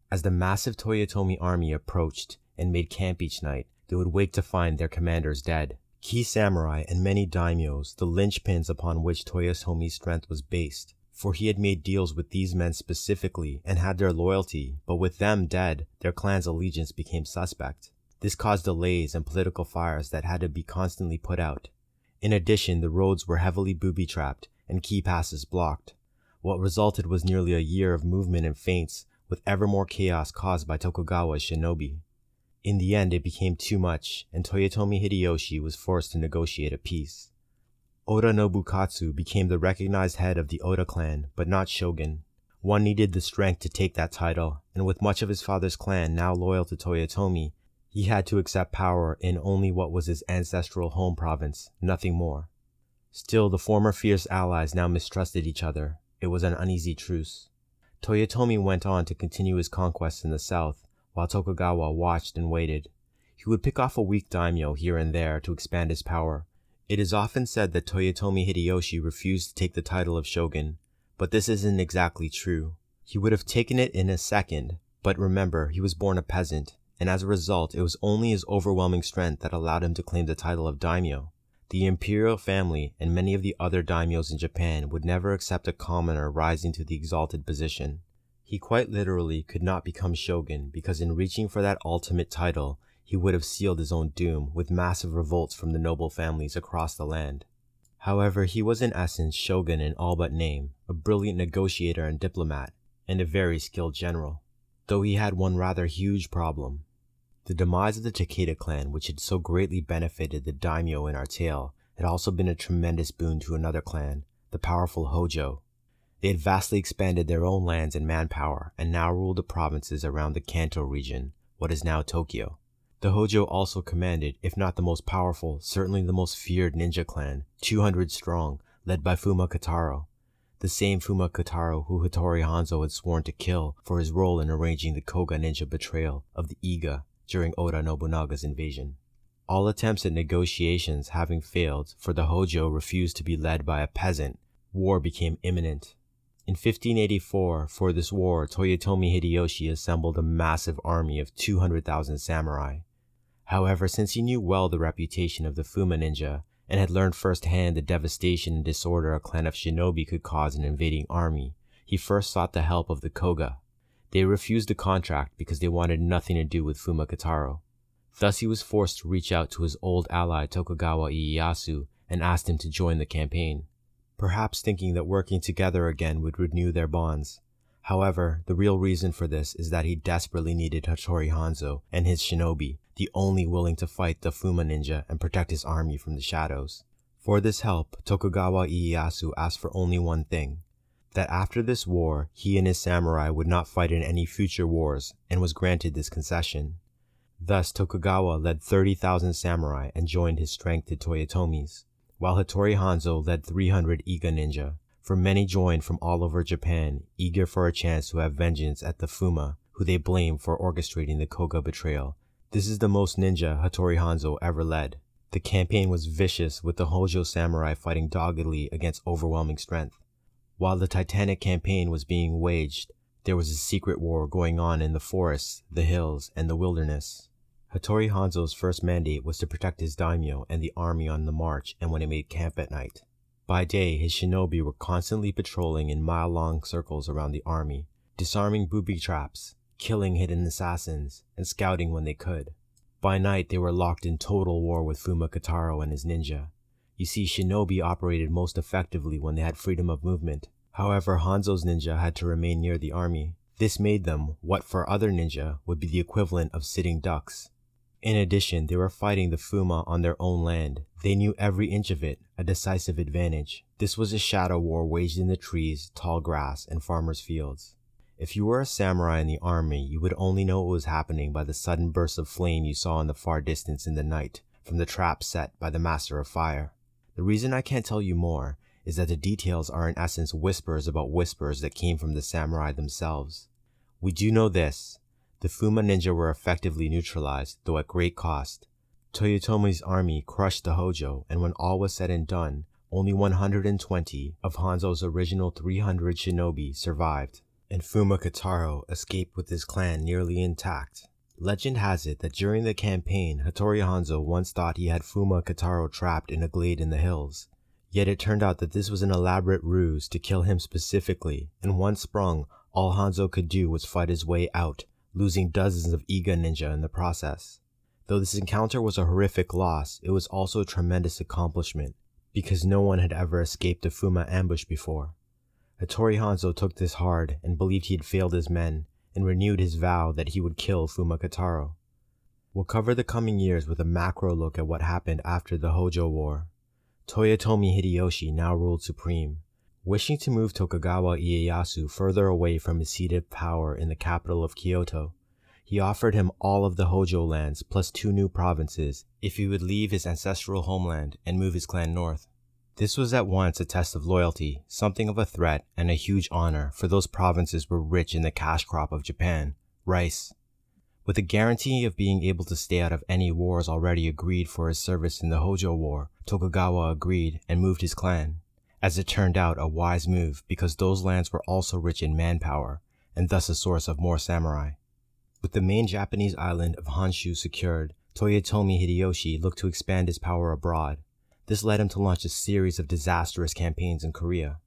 As the massive Toyotomi army approached and made camp each night, they would wake to find their commanders dead. Key samurai and many daimyos, the linchpins upon which Toyotomi's strength was based, for he had made deals with these men specifically and had their loyalty, but with them dead, their clan's allegiance became suspect. This caused delays and political fires that had to be constantly put out. In addition, the roads were heavily booby-trapped and key passes blocked. What resulted was nearly a year of movement and feints, with ever more chaos caused by Tokugawa's shinobi. In the end, it became too much, and Toyotomi Hideyoshi was forced to negotiate a peace. Oda Nobukatsu became the recognized head of the Oda clan, but not shogun. One needed the strength to take that title, and with much of his father's clan now loyal to Toyotomi, he had to accept power in only what was his ancestral home province, nothing more. Still, the former fierce allies now mistrusted each other. It was an uneasy truce. Toyotomi went on to continue his conquests in the south, while Tokugawa watched and waited. He would pick off a weak daimyo here and there to expand his power. It is often said that Toyotomi Hideyoshi refused to take the title of shogun, but this isn't exactly true. He would have taken it in a second, but remember, he was born a peasant, and as a result, it was only his overwhelming strength that allowed him to claim the title of daimyo. The imperial family and many of the other daimyos in Japan would never accept a commoner rising to the exalted position. He quite literally could not become shogun because in reaching for that ultimate title, he would have sealed his own doom with massive revolts from the noble families across the land. However, he was in essence shogun in all but name, a brilliant negotiator and diplomat, and a very skilled general. Though he had one rather huge problem. The demise of the Takeda clan, which had so greatly benefited the daimyo in our tale, had also been a tremendous boon to another clan, the powerful Hojo. They had vastly expanded their own lands and manpower, and now ruled the provinces around the Kanto region, what is now Tokyo. The Hojo also commanded, if not the most powerful, certainly the most feared ninja clan, 200 strong, led by Fuma Kotaro, the same Fuma Kotaro who Hattori Hanzo had sworn to kill for his role in arranging the Koga ninja betrayal of the Iga during Oda Nobunaga's invasion. All attempts at negotiations having failed, for the Hojo refused to be led by a peasant, war became imminent. In 1584, for this war, Toyotomi Hideyoshi assembled a massive army of 200,000 samurai. However, since he knew well the reputation of the Fuma ninja, and had learned firsthand the devastation and disorder a clan of shinobi could cause an invading army, he first sought the help of the Koga. They refused the contract because they wanted nothing to do with Fuma Kotaro. Thus he was forced to reach out to his old ally Tokugawa Ieyasu and asked him to join the campaign, perhaps thinking that working together again would renew their bonds. However, the real reason for this is that he desperately needed Hattori Hanzo and his shinobi, the only willing to fight the Fuma ninja and protect his army from the shadows. For this help, Tokugawa Ieyasu asked for only one thing, that after this war, he and his samurai would not fight in any future wars, and was granted this concession. Thus, Tokugawa led 30,000 samurai and joined his strength to Toyotomi's, while Hattori Hanzo led 300 Iga ninja, for many joined from all over Japan, eager for a chance to have vengeance at the Fuma, who they blamed for orchestrating the Koga betrayal. This is the most ninja Hattori Hanzo ever led. The campaign was vicious, with the Hojo samurai fighting doggedly against overwhelming strength. While the Titanic campaign was being waged, there was a secret war going on in the forests, the hills, and the wilderness. Hattori Hanzo's first mandate was to protect his daimyo and the army on the march and when it made camp at night. By day, his shinobi were constantly patrolling in mile-long circles around the army, disarming booby traps, killing hidden assassins, and scouting when they could. By night, they were locked in total war with Fuma Kotaro and his ninja. You see, shinobi operated most effectively when they had freedom of movement. However, Hanzo's ninja had to remain near the army. This made them what for other ninja would be the equivalent of sitting ducks. In addition, they were fighting the Fuma on their own land. They knew every inch of it, a decisive advantage. This was a shadow war waged in the trees, tall grass, and farmers' fields. If you were a samurai in the army, you would only know what was happening by the sudden bursts of flame you saw in the far distance in the night, from the trap set by the Master of Fire. The reason I can't tell you more is that the details are in essence whispers about whispers that came from the samurai themselves. We do know this. The Fuma ninja were effectively neutralized, though at great cost. Toyotomi's army crushed the Hojo, and when all was said and done, only 120 of Hanzo's original 300 shinobi survived, and Fuma Kotaro escaped with his clan nearly intact. Legend has it that during the campaign, Hattori Hanzo once thought he had Fuma Kataro trapped in a glade in the hills. Yet it turned out that this was an elaborate ruse to kill him specifically, and once sprung, all Hanzo could do was fight his way out, losing dozens of Iga ninja in the process. Though this encounter was a horrific loss, it was also a tremendous accomplishment, because no one had ever escaped a Fuma ambush before. Hattori Hanzo took this hard and believed he had failed his men, and renewed his vow that he would kill Fuma Kataro. We'll cover the coming years with a macro look at what happened after the Hojo War. Toyotomi Hideyoshi now ruled supreme. Wishing to move Tokugawa Ieyasu further away from his seat of power in the capital of Kyoto, he offered him all of the Hojo lands plus 2 new provinces if he would leave his ancestral homeland and move his clan north. This was at once a test of loyalty, something of a threat, and a huge honor, for those provinces were rich in the cash crop of Japan, rice. With the guarantee of being able to stay out of any wars already agreed for his service in the Hojo War, Tokugawa agreed and moved his clan. As it turned out, a wise move, because those lands were also rich in manpower, and thus a source of more samurai. With the main Japanese island of Honshu secured, Toyotomi Hideyoshi looked to expand his power abroad. This led him to launch a series of disastrous campaigns in Korea.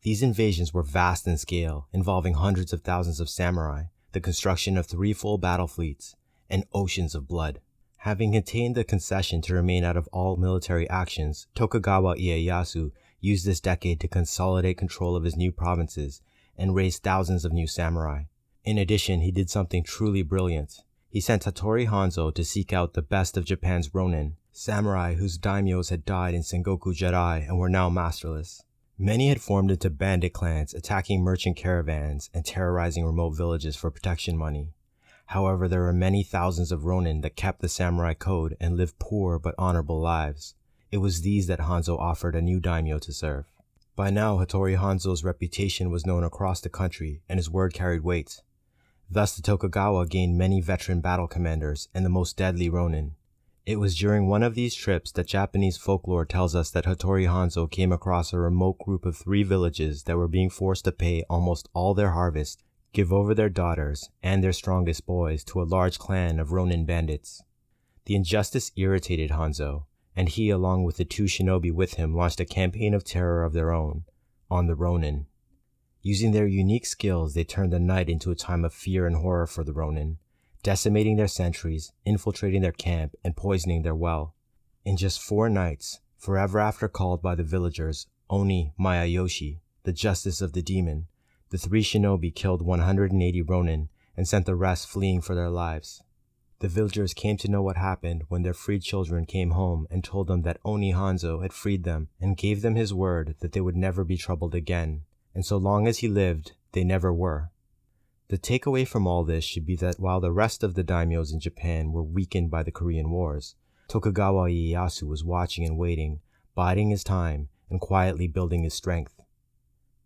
These invasions were vast in scale, involving hundreds of thousands of samurai, the construction of 3 full battle fleets, and oceans of blood. Having obtained the concession to remain out of all military actions, Tokugawa Ieyasu used this decade to consolidate control of his new provinces and raise thousands of new samurai. In addition, he did something truly brilliant. He sent Hattori Hanzo to seek out the best of Japan's ronin, samurai whose daimyos had died in Sengoku Jidai and were now masterless. Many had formed into bandit clans, attacking merchant caravans and terrorizing remote villages for protection money. However, there were many thousands of ronin that kept the samurai code and lived poor but honorable lives. It was these that Hanzo offered a new daimyo to serve. By now, Hattori Hanzo's reputation was known across the country, and his word carried weight. Thus, the Tokugawa gained many veteran battle commanders and the most deadly ronin. It was during one of these trips that Japanese folklore tells us that Hattori Hanzo came across a remote group of 3 villages that were being forced to pay almost all their harvest, give over their daughters and their strongest boys to a large clan of ronin bandits. The injustice irritated Hanzo, and he, along with the 2 shinobi with him, launched a campaign of terror of their own, on the ronin. Using their unique skills, they turned the night into a time of fear and horror for the ronin, decimating their sentries, infiltrating their camp, and poisoning their well. In just 4 nights, forever after called by the villagers Oni Mayayoshi, the justice of the demon, the 3 shinobi killed 180 ronin and sent the rest fleeing for their lives. The villagers came to know what happened when their freed children came home and told them that Oni Hanzo had freed them and gave them his word that they would never be troubled again, and so long as he lived, they never were. The takeaway from all this should be that while the rest of the daimyos in Japan were weakened by the Korean Wars, Tokugawa Ieyasu was watching and waiting, biding his time, and quietly building his strength.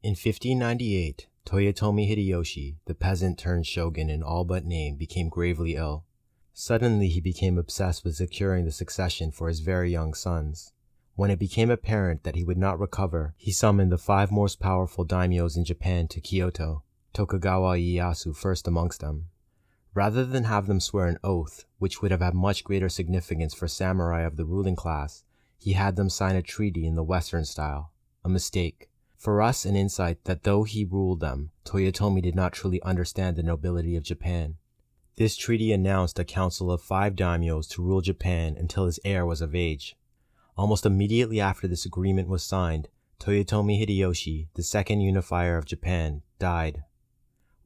In 1598, Toyotomi Hideyoshi, the peasant-turned-shogun in all but name, became gravely ill. Suddenly he became obsessed with securing the succession for his very young sons. When it became apparent that he would not recover, he summoned the 5 most powerful daimyos in Japan to Kyoto, Tokugawa Ieyasu first amongst them. Rather than have them swear an oath, which would have had much greater significance for samurai of the ruling class, he had them sign a treaty in the Western style. A mistake. For us, an insight that though he ruled them, Toyotomi did not truly understand the nobility of Japan. This treaty announced a council of 5 daimyos to rule Japan until his heir was of age. Almost immediately after this agreement was signed, Toyotomi Hideyoshi, the second unifier of Japan, died.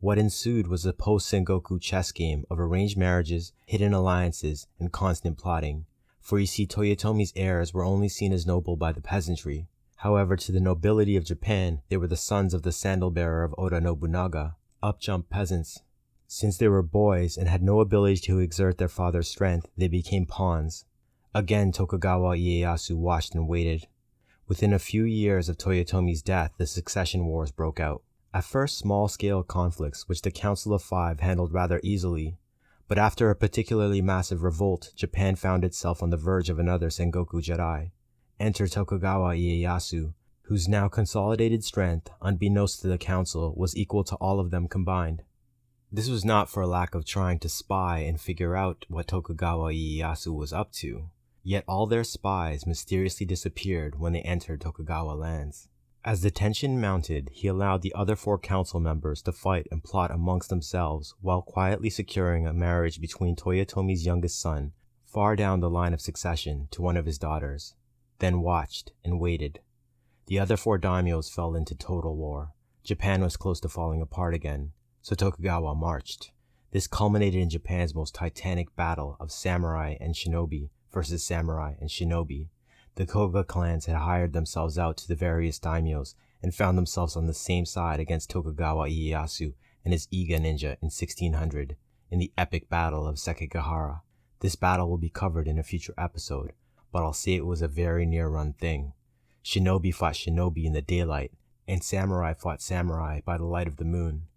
What ensued was a post-Sengoku chess game of arranged marriages, hidden alliances, and constant plotting. For you see, Toyotomi's heirs were only seen as noble by the peasantry. However, to the nobility of Japan, they were the sons of the sandal-bearer of Oda Nobunaga, up-jump peasants. Since they were boys and had no ability to exert their father's strength, they became pawns. Again, Tokugawa Ieyasu watched and waited. Within a few years of Toyotomi's death, the succession wars broke out. At first, small-scale conflicts, which the Council of 5 handled rather easily. But after a particularly massive revolt, Japan found itself on the verge of another Sengoku Jidai. Enter Tokugawa Ieyasu, whose now consolidated strength, unbeknownst to the council, was equal to all of them combined. This was not for lack of trying to spy and figure out what Tokugawa Ieyasu was up to, yet all their spies mysteriously disappeared when they entered Tokugawa lands. As the tension mounted, he allowed the other 4 council members to fight and plot amongst themselves while quietly securing a marriage between Toyotomi's youngest son, far down the line of succession, to one of his daughters, then watched and waited. The other 4 daimyos fell into total war. Japan was close to falling apart again, so Tokugawa marched. This culminated in Japan's most titanic battle of samurai and shinobi versus samurai and shinobi. The Koga clans had hired themselves out to the various daimyos and found themselves on the same side against Tokugawa Ieyasu and his Iga ninja in 1600 in the epic battle of Sekigahara. This battle will be covered in a future episode, but I'll say it was a very near-run thing. Shinobi fought shinobi in the daylight, and samurai fought samurai by the light of the moon.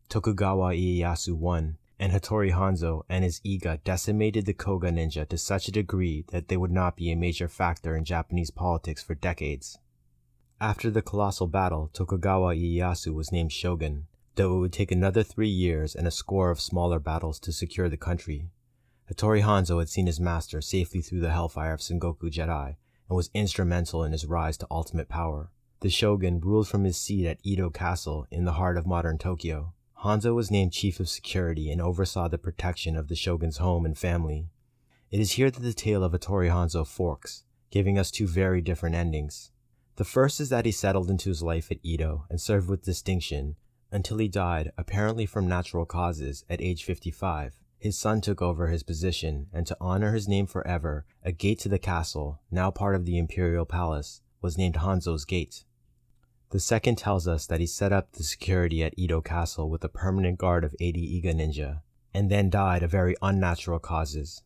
Tokugawa Ieyasu won, and Hattori Hanzo and his Iga decimated the Koga ninja to such a degree that they would not be a major factor in Japanese politics for decades. After the colossal battle, Tokugawa Ieyasu was named shogun, though it would take another 3 years and a score of smaller battles to secure the country. Hattori Hanzo had seen his master safely through the hellfire of Sengoku Jedi and was instrumental in his rise to ultimate power. The shogun ruled from his seat at Edo Castle in the heart of modern Tokyo. Hanzo was named chief of security and oversaw the protection of the shogun's home and family. It is here that the tale of Hattori Hanzo forks, giving us 2 very different endings. The first is that he settled into his life at Edo and served with distinction until he died, apparently from natural causes, at age 55. His son took over his position, and to honor his name forever, a gate to the castle, now part of the imperial palace, was named Hanzo's Gate. The second tells us that he set up the security at Edo Castle with a permanent guard of 80 Iga ninja, and then died of very unnatural causes.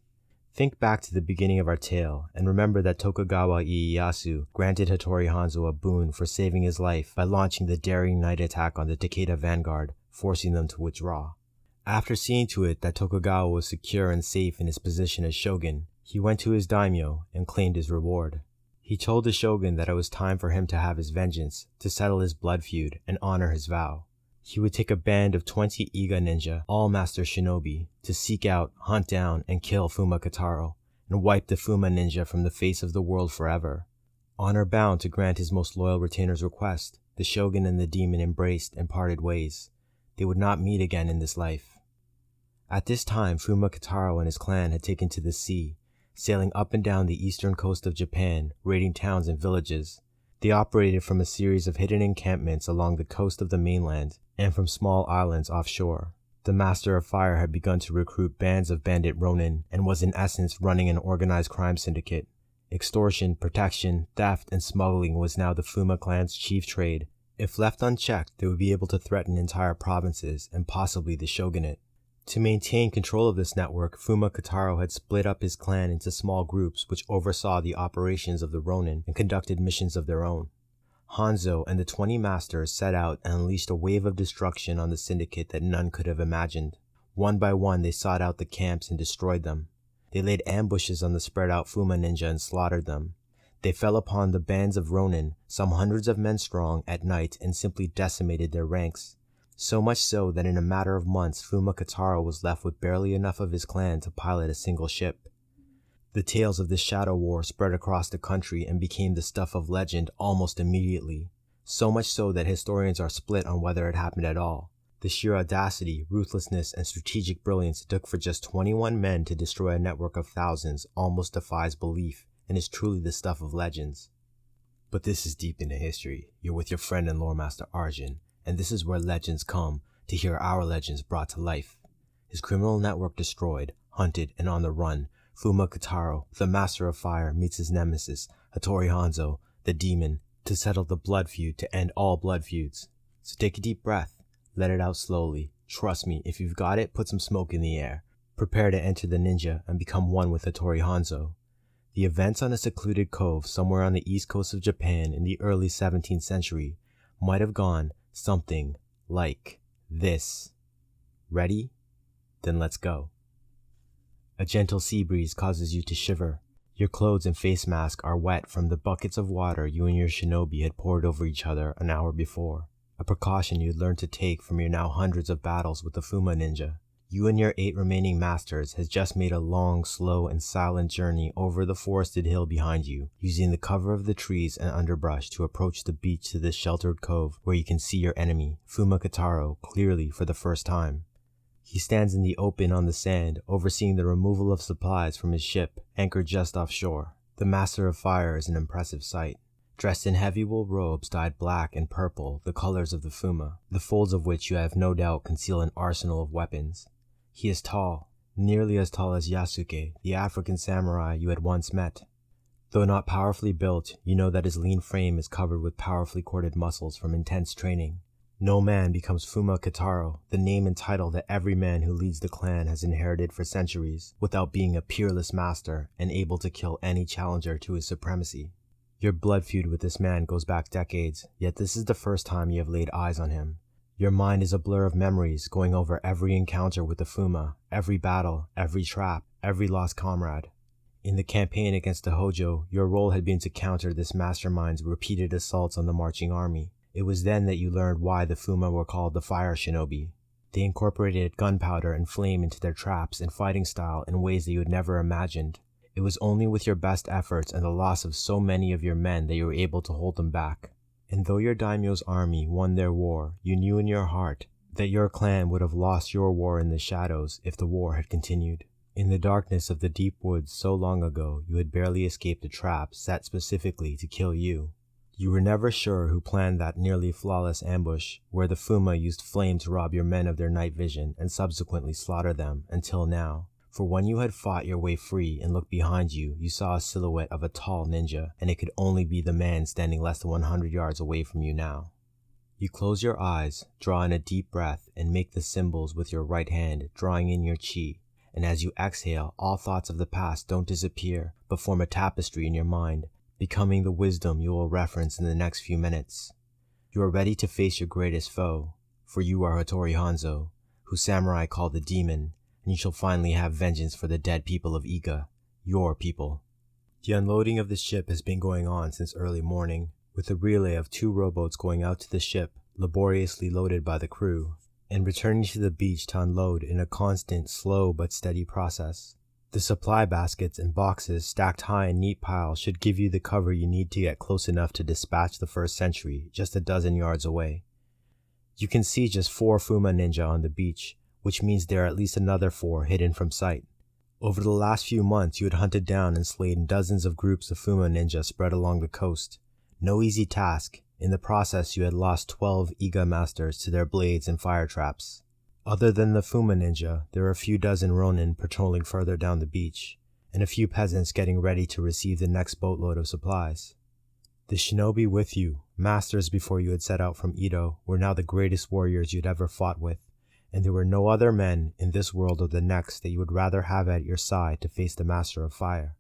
Think back to the beginning of our tale, and remember that Tokugawa Ieyasu granted Hattori Hanzo a boon for saving his life by launching the daring night attack on the Takeda vanguard, forcing them to withdraw. After seeing to it that Tokugawa was secure and safe in his position as shogun, he went to his daimyo and claimed his reward. He told the shogun that it was time for him to have his vengeance, to settle his blood feud, and honor his vow. He would take a band of 20 Iga ninja, all master shinobi, to seek out, hunt down, and kill Fuma Kataro, and wipe the Fuma ninja from the face of the world forever. Honor bound to grant his most loyal retainer's request, the shogun and the demon embraced and parted ways. They would not meet again in this life. At this time, Fuma Kataro and his clan had taken to the sea, sailing up and down the eastern coast of Japan, raiding towns and villages. They operated from a series of hidden encampments along the coast of the mainland and from small islands offshore. The Master of Fire had begun to recruit bands of bandit ronin and was in essence running an organized crime syndicate. Extortion, protection, theft, and smuggling was now the Fuma clan's chief trade. If left unchecked, they would be able to threaten entire provinces and possibly the shogunate. To maintain control of this network, Fuma Kataro had split up his clan into small groups which oversaw the operations of the Ronin and conducted missions of their own. Hanzo and the 20 masters set out and unleashed a wave of destruction on the syndicate that none could have imagined. One by one, they sought out the camps and destroyed them. They laid ambushes on the spread-out Fuma ninja and slaughtered them. They fell upon the bands of Ronin, some hundreds of men strong, at night and simply decimated their ranks. So much so that in a matter of months, Fuma Kataro was left with barely enough of his clan to pilot a single ship. The tales of this shadow war spread across the country and became the stuff of legend almost immediately, so much so that historians are split on whether it happened at all. The sheer audacity, ruthlessness, and strategic brilliance it took for just 21 men to destroy a network of thousands almost defies belief and is truly the stuff of legends. But this is deep into history. You're with your friend and lore master Arjun, and this is where legends come to hear our legends brought to life. His criminal network destroyed, hunted, and on the run, Fuma Kataro, the Master of Fire, meets his nemesis, Hattori Hanzo, the demon, to settle the blood feud to end all blood feuds. So take a deep breath, let it out slowly. Trust me, if you've got it, put some smoke in the air. Prepare to enter the ninja and become one with Hattori Hanzo. The events on a secluded cove somewhere on the east coast of Japan in the early 17th century might have gone something like this. Ready? Then let's go. A gentle sea breeze causes you to shiver. Your clothes and face mask are wet from the buckets of water you and your shinobi had poured over each other an hour before. a precaution you'd learned to take from your now hundreds of battles with the Fuma ninja. You and your 8 remaining masters has just made a long, slow, and silent journey over the forested hill behind you, using the cover of the trees and underbrush to approach the beach to this sheltered cove where you can see your enemy, Fuma Kataro, clearly for the first time. He stands in the open on the sand, overseeing the removal of supplies from his ship, anchored just offshore. The Master of Fire is an impressive sight. Dressed in heavy wool robes dyed black and purple, the colors of the Fuma, the folds of which you have no doubt conceal an arsenal of weapons. He is tall, nearly as tall as Yasuke, the African samurai you had once met. Though not powerfully built, you know that his lean frame is covered with powerfully corded muscles from intense training. No man becomes Fuma Kataro, the name and title that every man who leads the clan has inherited for centuries, without being a peerless master and able to kill any challenger to his supremacy. Your blood feud with this man goes back decades, yet this is the first time you have laid eyes on him. Your mind is a blur of memories, going over every encounter with the Fuma, every battle, every trap, every lost comrade. In the campaign against the Hojo, your role had been to counter this mastermind's repeated assaults on the marching army. It was then that you learned why the Fuma were called the Fire Shinobi. They incorporated gunpowder and flame into their traps and fighting style in ways that you had never imagined. It was only with your best efforts and the loss of so many of your men that you were able to hold them back. And though your daimyo's army won their war, you knew in your heart that your clan would have lost your war in the shadows if the war had continued. In the darkness of the deep woods so long ago, you had barely escaped a trap set specifically to kill you. You were never sure who planned that nearly flawless ambush, where the Fuma used flame to rob your men of their night vision and subsequently slaughter them, until now. For when you had fought your way free and looked behind you, you saw a silhouette of a tall ninja, and it could only be the man standing less than 100 yards away from you now. You close your eyes, draw in a deep breath, and make the symbols with your right hand, drawing in your chi. And as you exhale, all thoughts of the past don't disappear, but form a tapestry in your mind, becoming the wisdom you will reference in the next few minutes. You are ready to face your greatest foe, for you are Hattori Hanzo, who samurai call the demon, and you shall finally have vengeance for the dead people of Iga, your people. The unloading of the ship has been going on since early morning, with a relay of 2 rowboats going out to the ship, laboriously loaded by the crew, and returning to the beach to unload in a constant, slow but steady process. The supply baskets and boxes stacked high in neat piles should give you the cover you need to get close enough to dispatch the first sentry just a dozen yards away. You can see just 4 Fuma ninja on the beach, which means there are at least another 4 hidden from sight. Over the last few months, you had hunted down and slain dozens of groups of Fuma ninja spread along the coast. No easy task. In the process, you had lost 12 Iga masters to their blades and fire traps. Other than the Fuma ninja, there were a few dozen Ronin patrolling further down the beach, and a few peasants getting ready to receive the next boatload of supplies. The shinobi with you, masters before you had set out from Edo, were now the greatest warriors you'd ever fought with, and there were no other men in this world or the next that you would rather have at your side to face the Master of Fire.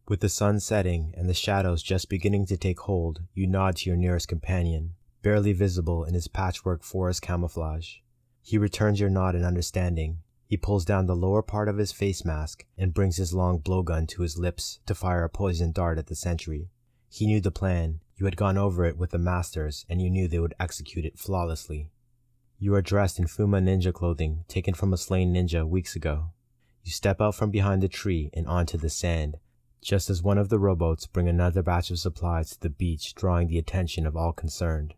With the sun setting and the shadows just beginning to take hold, you nod to your nearest companion, barely visible in his patchwork forest camouflage. He returns your nod in understanding. He pulls down the lower part of his face mask and brings his long blowgun to his lips to fire a poison dart at the sentry. He knew the plan. You had gone over it with the masters, and you knew they would execute it flawlessly. You are dressed in Fuma ninja clothing taken from a slain ninja weeks ago. You step out from behind the tree and onto the sand, just as one of the rowboats bring another batch of supplies to the beach, drawing the attention of all concerned.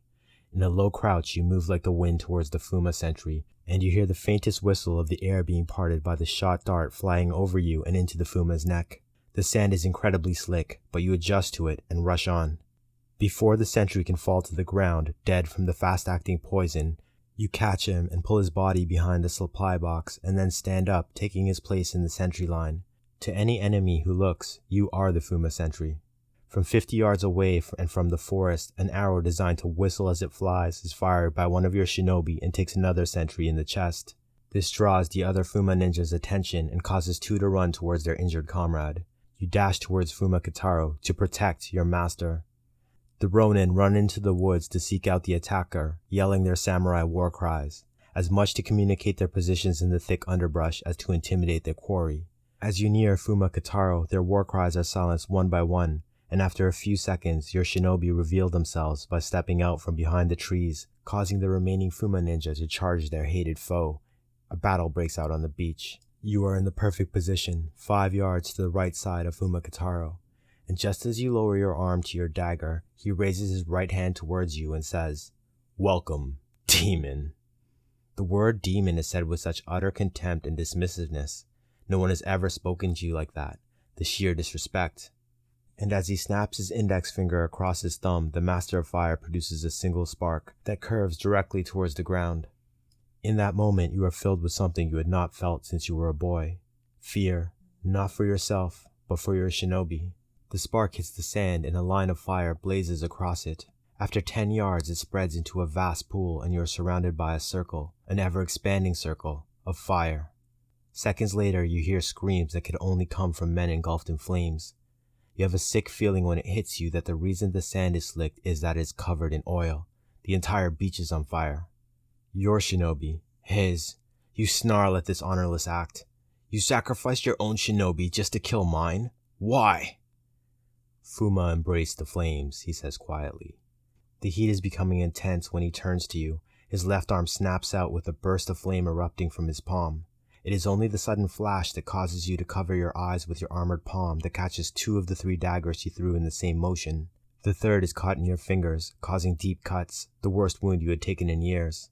In a low crouch, you move like the wind towards the Fuma sentry, and you hear the faintest whistle of the air being parted by the shot dart flying over you and into the Fuma's neck. The sand is incredibly slick, but you adjust to it and rush on. Before the sentry can fall to the ground, dead from the fast-acting poison, you catch him and pull his body behind the supply box and then stand up, taking his place in the sentry line. To any enemy who looks, you are the Fuma sentry. From 50 yards away and from the forest, an arrow designed to whistle as it flies is fired by one of your shinobi and takes another sentry in the chest. This draws the other Fuma ninja's attention and causes 2 to run towards their injured comrade. You dash towards Fuma Kataro to protect your master. The Ronin run into the woods to seek out the attacker, yelling their samurai war cries, as much to communicate their positions in the thick underbrush as to intimidate their quarry. As you near Fuma Kataro, their war cries are silenced one by one, and after a few seconds, your shinobi reveal themselves by stepping out from behind the trees, causing the remaining Fuma ninja to charge their hated foe. A battle breaks out on the beach. You are in the perfect position, 5 yards to the right side of Fuma Kataro, and just as you lower your arm to your dagger, he raises his right hand towards you and says, "Welcome, demon." The word demon is said with such utter contempt and dismissiveness. No one has ever spoken to you like that. The sheer disrespect. And as he snaps his index finger across his thumb, the Master of Fire produces a single spark that curves directly towards the ground. In that moment, you are filled with something you had not felt since you were a boy. Fear, not for yourself, but for your shinobi. The spark hits the sand and a line of fire blazes across it. After 10 yards, it spreads into a vast pool and you are surrounded by a circle, an ever-expanding circle, of fire. Seconds later, you hear screams that could only come from men engulfed in flames. You have a sick feeling when it hits you that the reason the sand is slicked is that it is covered in oil. The entire beach is on fire. Your shinobi, his. You snarl at this honorless act. You sacrificed your own shinobi just to kill mine? Why? Fuma embraced the flames, he says quietly. The heat is becoming intense when he turns to you. His left arm snaps out with a burst of flame erupting from his palm. It is only the sudden flash that causes you to cover your eyes with your armored palm that catches 2 of the 3 daggers he threw in the same motion. The third is caught in your fingers, causing deep cuts, the worst wound you had taken in years.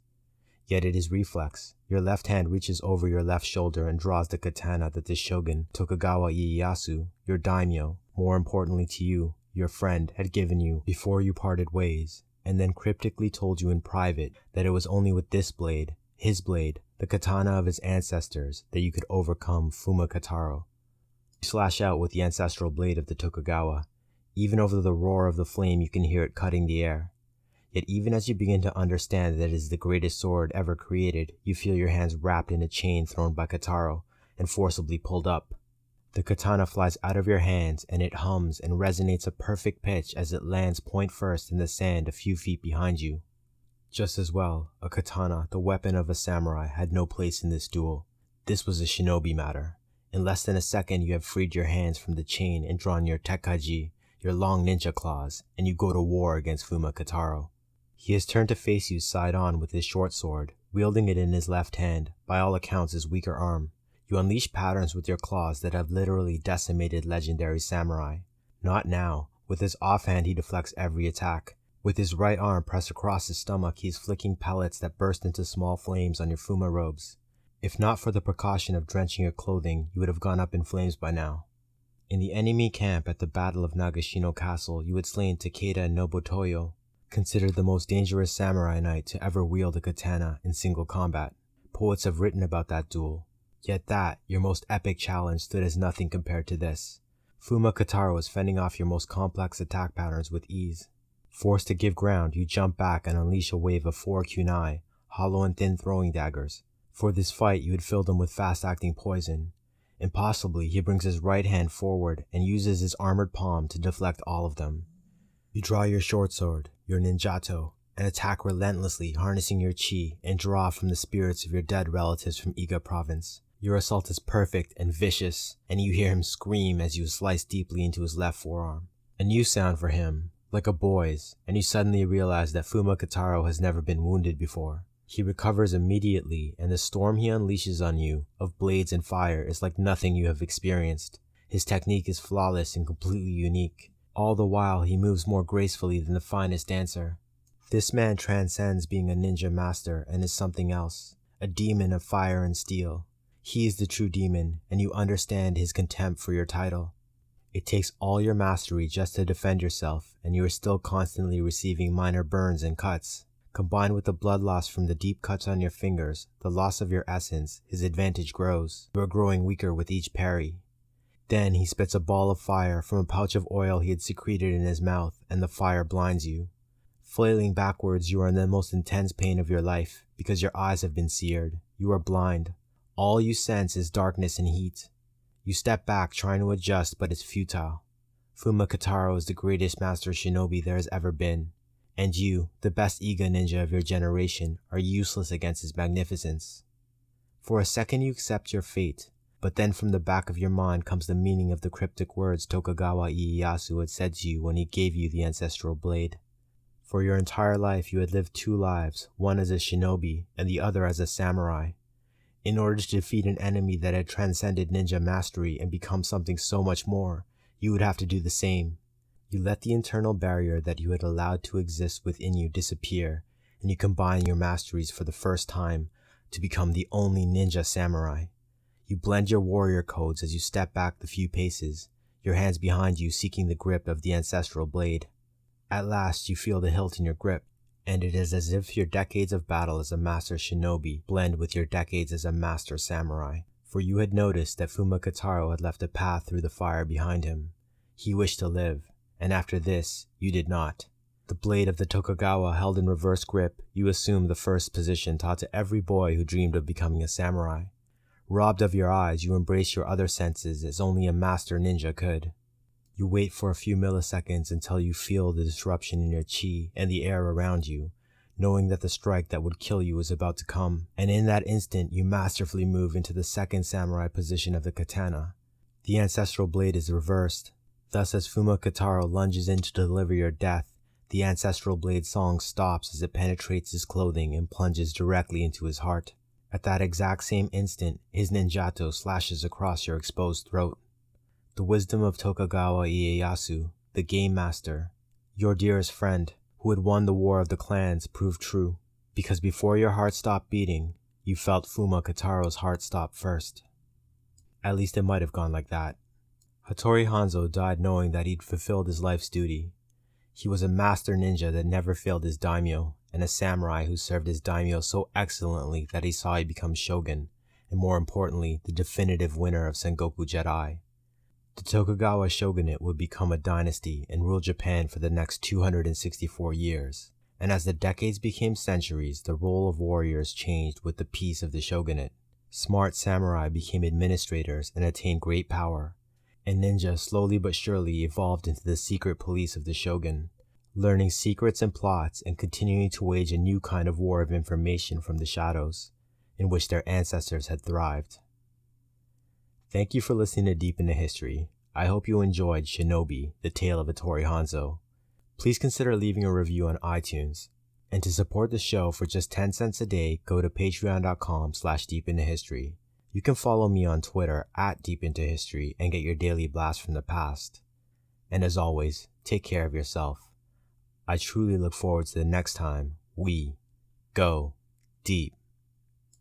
Yet it is reflex. Your left hand reaches over your left shoulder and draws the katana that the shogun, Tokugawa Ieyasu, your daimyo, more importantly to you, your friend, had given you before you parted ways, and then cryptically told you in private that it was only with this blade, his blade, the katana of his ancestors, that you could overcome Fuma Kataro. You slash out with the ancestral blade of the Tokugawa. Even over the roar of the flame you can hear it cutting the air. Yet even as you begin to understand that it is the greatest sword ever created, you feel your hands wrapped in a chain thrown by Kataro and forcibly pulled up. The katana flies out of your hands and it hums and resonates a perfect pitch as it lands point first in the sand a few feet behind you. Just as well, a katana, the weapon of a samurai, had no place in this duel. This was a shinobi matter. In less than a second, you have freed your hands from the chain and drawn your tekkaji, your long ninja claws, and you go to war against Fuma Kataro. He has turned to face you side on with his short sword, wielding it in his left hand, by all accounts his weaker arm. You unleash patterns with your claws that have literally decimated legendary samurai. Not now. With his offhand he deflects every attack. With his right arm pressed across his stomach, he is flicking pellets that burst into small flames on your Fuma robes. If not for the precaution of drenching your clothing, you would have gone up in flames by now. In the enemy camp at the Battle of Nagashino Castle, you had slain Takeda Nobutoyo, considered the most dangerous samurai knight to ever wield a katana in single combat. Poets have written about that duel. Yet that, your most epic challenge, stood as nothing compared to this. Fuma Kataro was fending off your most complex attack patterns with ease. Forced to give ground, you jump back and unleash a wave of 4 kunai, hollow and thin throwing daggers. For this fight, you had filled them with fast-acting poison. Impossibly, he brings his right hand forward and uses his armored palm to deflect all of them. You draw your short sword, your ninjato, and attack relentlessly, harnessing your chi and draw from the spirits of your dead relatives from Iga province. Your assault is perfect and vicious, and you hear him scream as you slice deeply into his left forearm. A new sound for him, like a boy's, and you suddenly realize that Fuma Kataro has never been wounded before. He recovers immediately, and the storm he unleashes on you, of blades and fire, is like nothing you have experienced. His technique is flawless and completely unique. All the while, he moves more gracefully than the finest dancer. This man transcends being a ninja master and is something else, a demon of fire and steel. He is the true demon, and you understand his contempt for your title. It takes all your mastery just to defend yourself, and you are still constantly receiving minor burns and cuts. Combined with the blood loss from the deep cuts on your fingers, the loss of your essence, his advantage grows. You are growing weaker with each parry. Then he spits a ball of fire from a pouch of oil he had secreted in his mouth, and the fire blinds you. Flailing backwards, you are in the most intense pain of your life, because your eyes have been seared. You are blind. All you sense is darkness and heat. You step back trying to adjust, but it's futile. Fuma Kataro is the greatest master shinobi there has ever been, and you, the best Iga ninja of your generation, are useless against his magnificence. For a second you accept your fate, But then from the back of your mind comes the meaning of the cryptic words Tokugawa Ieyasu had said to you when he gave you the ancestral blade. For your entire life you had lived two lives, one as a shinobi and the other as a samurai. In order to defeat an enemy that had transcended ninja mastery and become something so much more, you would have to do the same. You let the internal barrier that you had allowed to exist within you disappear, and you combine your masteries for the first time to become the only ninja samurai. You blend your warrior codes as you step back the few paces, your hands behind you seeking the grip of the ancestral blade. At last you feel the hilt in your grip, and it is as if your decades of battle as a master shinobi blend with your decades as a master samurai. For you had noticed that Fumakataro had left a path through the fire behind him. He wished to live, and after this, you did not. The blade of the Tokugawa held in reverse grip, you assumed the first position taught to every boy who dreamed of becoming a samurai. Robbed of your eyes, you embrace your other senses as only a master ninja could. You wait for a few milliseconds until you feel the disruption in your chi and the air around you, knowing that the strike that would kill you is about to come, and in that instant you masterfully move into the second samurai position of the katana. The ancestral blade is reversed. Thus, as Fumakataro lunges in to deliver your death, the ancestral blade song stops as it penetrates his clothing and plunges directly into his heart. At that exact same instant, his ninjato slashes across your exposed throat. The wisdom of Tokugawa Ieyasu, the game master, your dearest friend, who had won the war of the clans, proved true, because before your heart stopped beating, you felt Fumakataro's heart stop first. At least it might have gone like that. Hattori Hanzo died knowing that he'd fulfilled his life's duty. He was a master ninja that never failed his daimyo, and a samurai who served his daimyo so excellently that he saw he become shogun, and more importantly, the definitive winner of Sengoku Jidai. The Tokugawa shogunate would become a dynasty and rule Japan for the next 264 years, and as the decades became centuries, the role of warriors changed with the peace of the shogunate. Smart samurai became administrators and attained great power, and ninja slowly but surely evolved into the secret police of the shogun, learning secrets and plots and continuing to wage a new kind of war of information from the shadows, in which their ancestors had thrived. Thank you for listening to Deep into History. I hope you enjoyed Shinobi, the Tale of Hattori Hanzo. Please consider leaving a review on iTunes. And to support the show for just 10 cents a day, go to patreon.com/deepintohistory. You can follow me on Twitter @deepintohistory and get your daily blast from the past. And as always, take care of yourself. I truly look forward to the next time we go deep.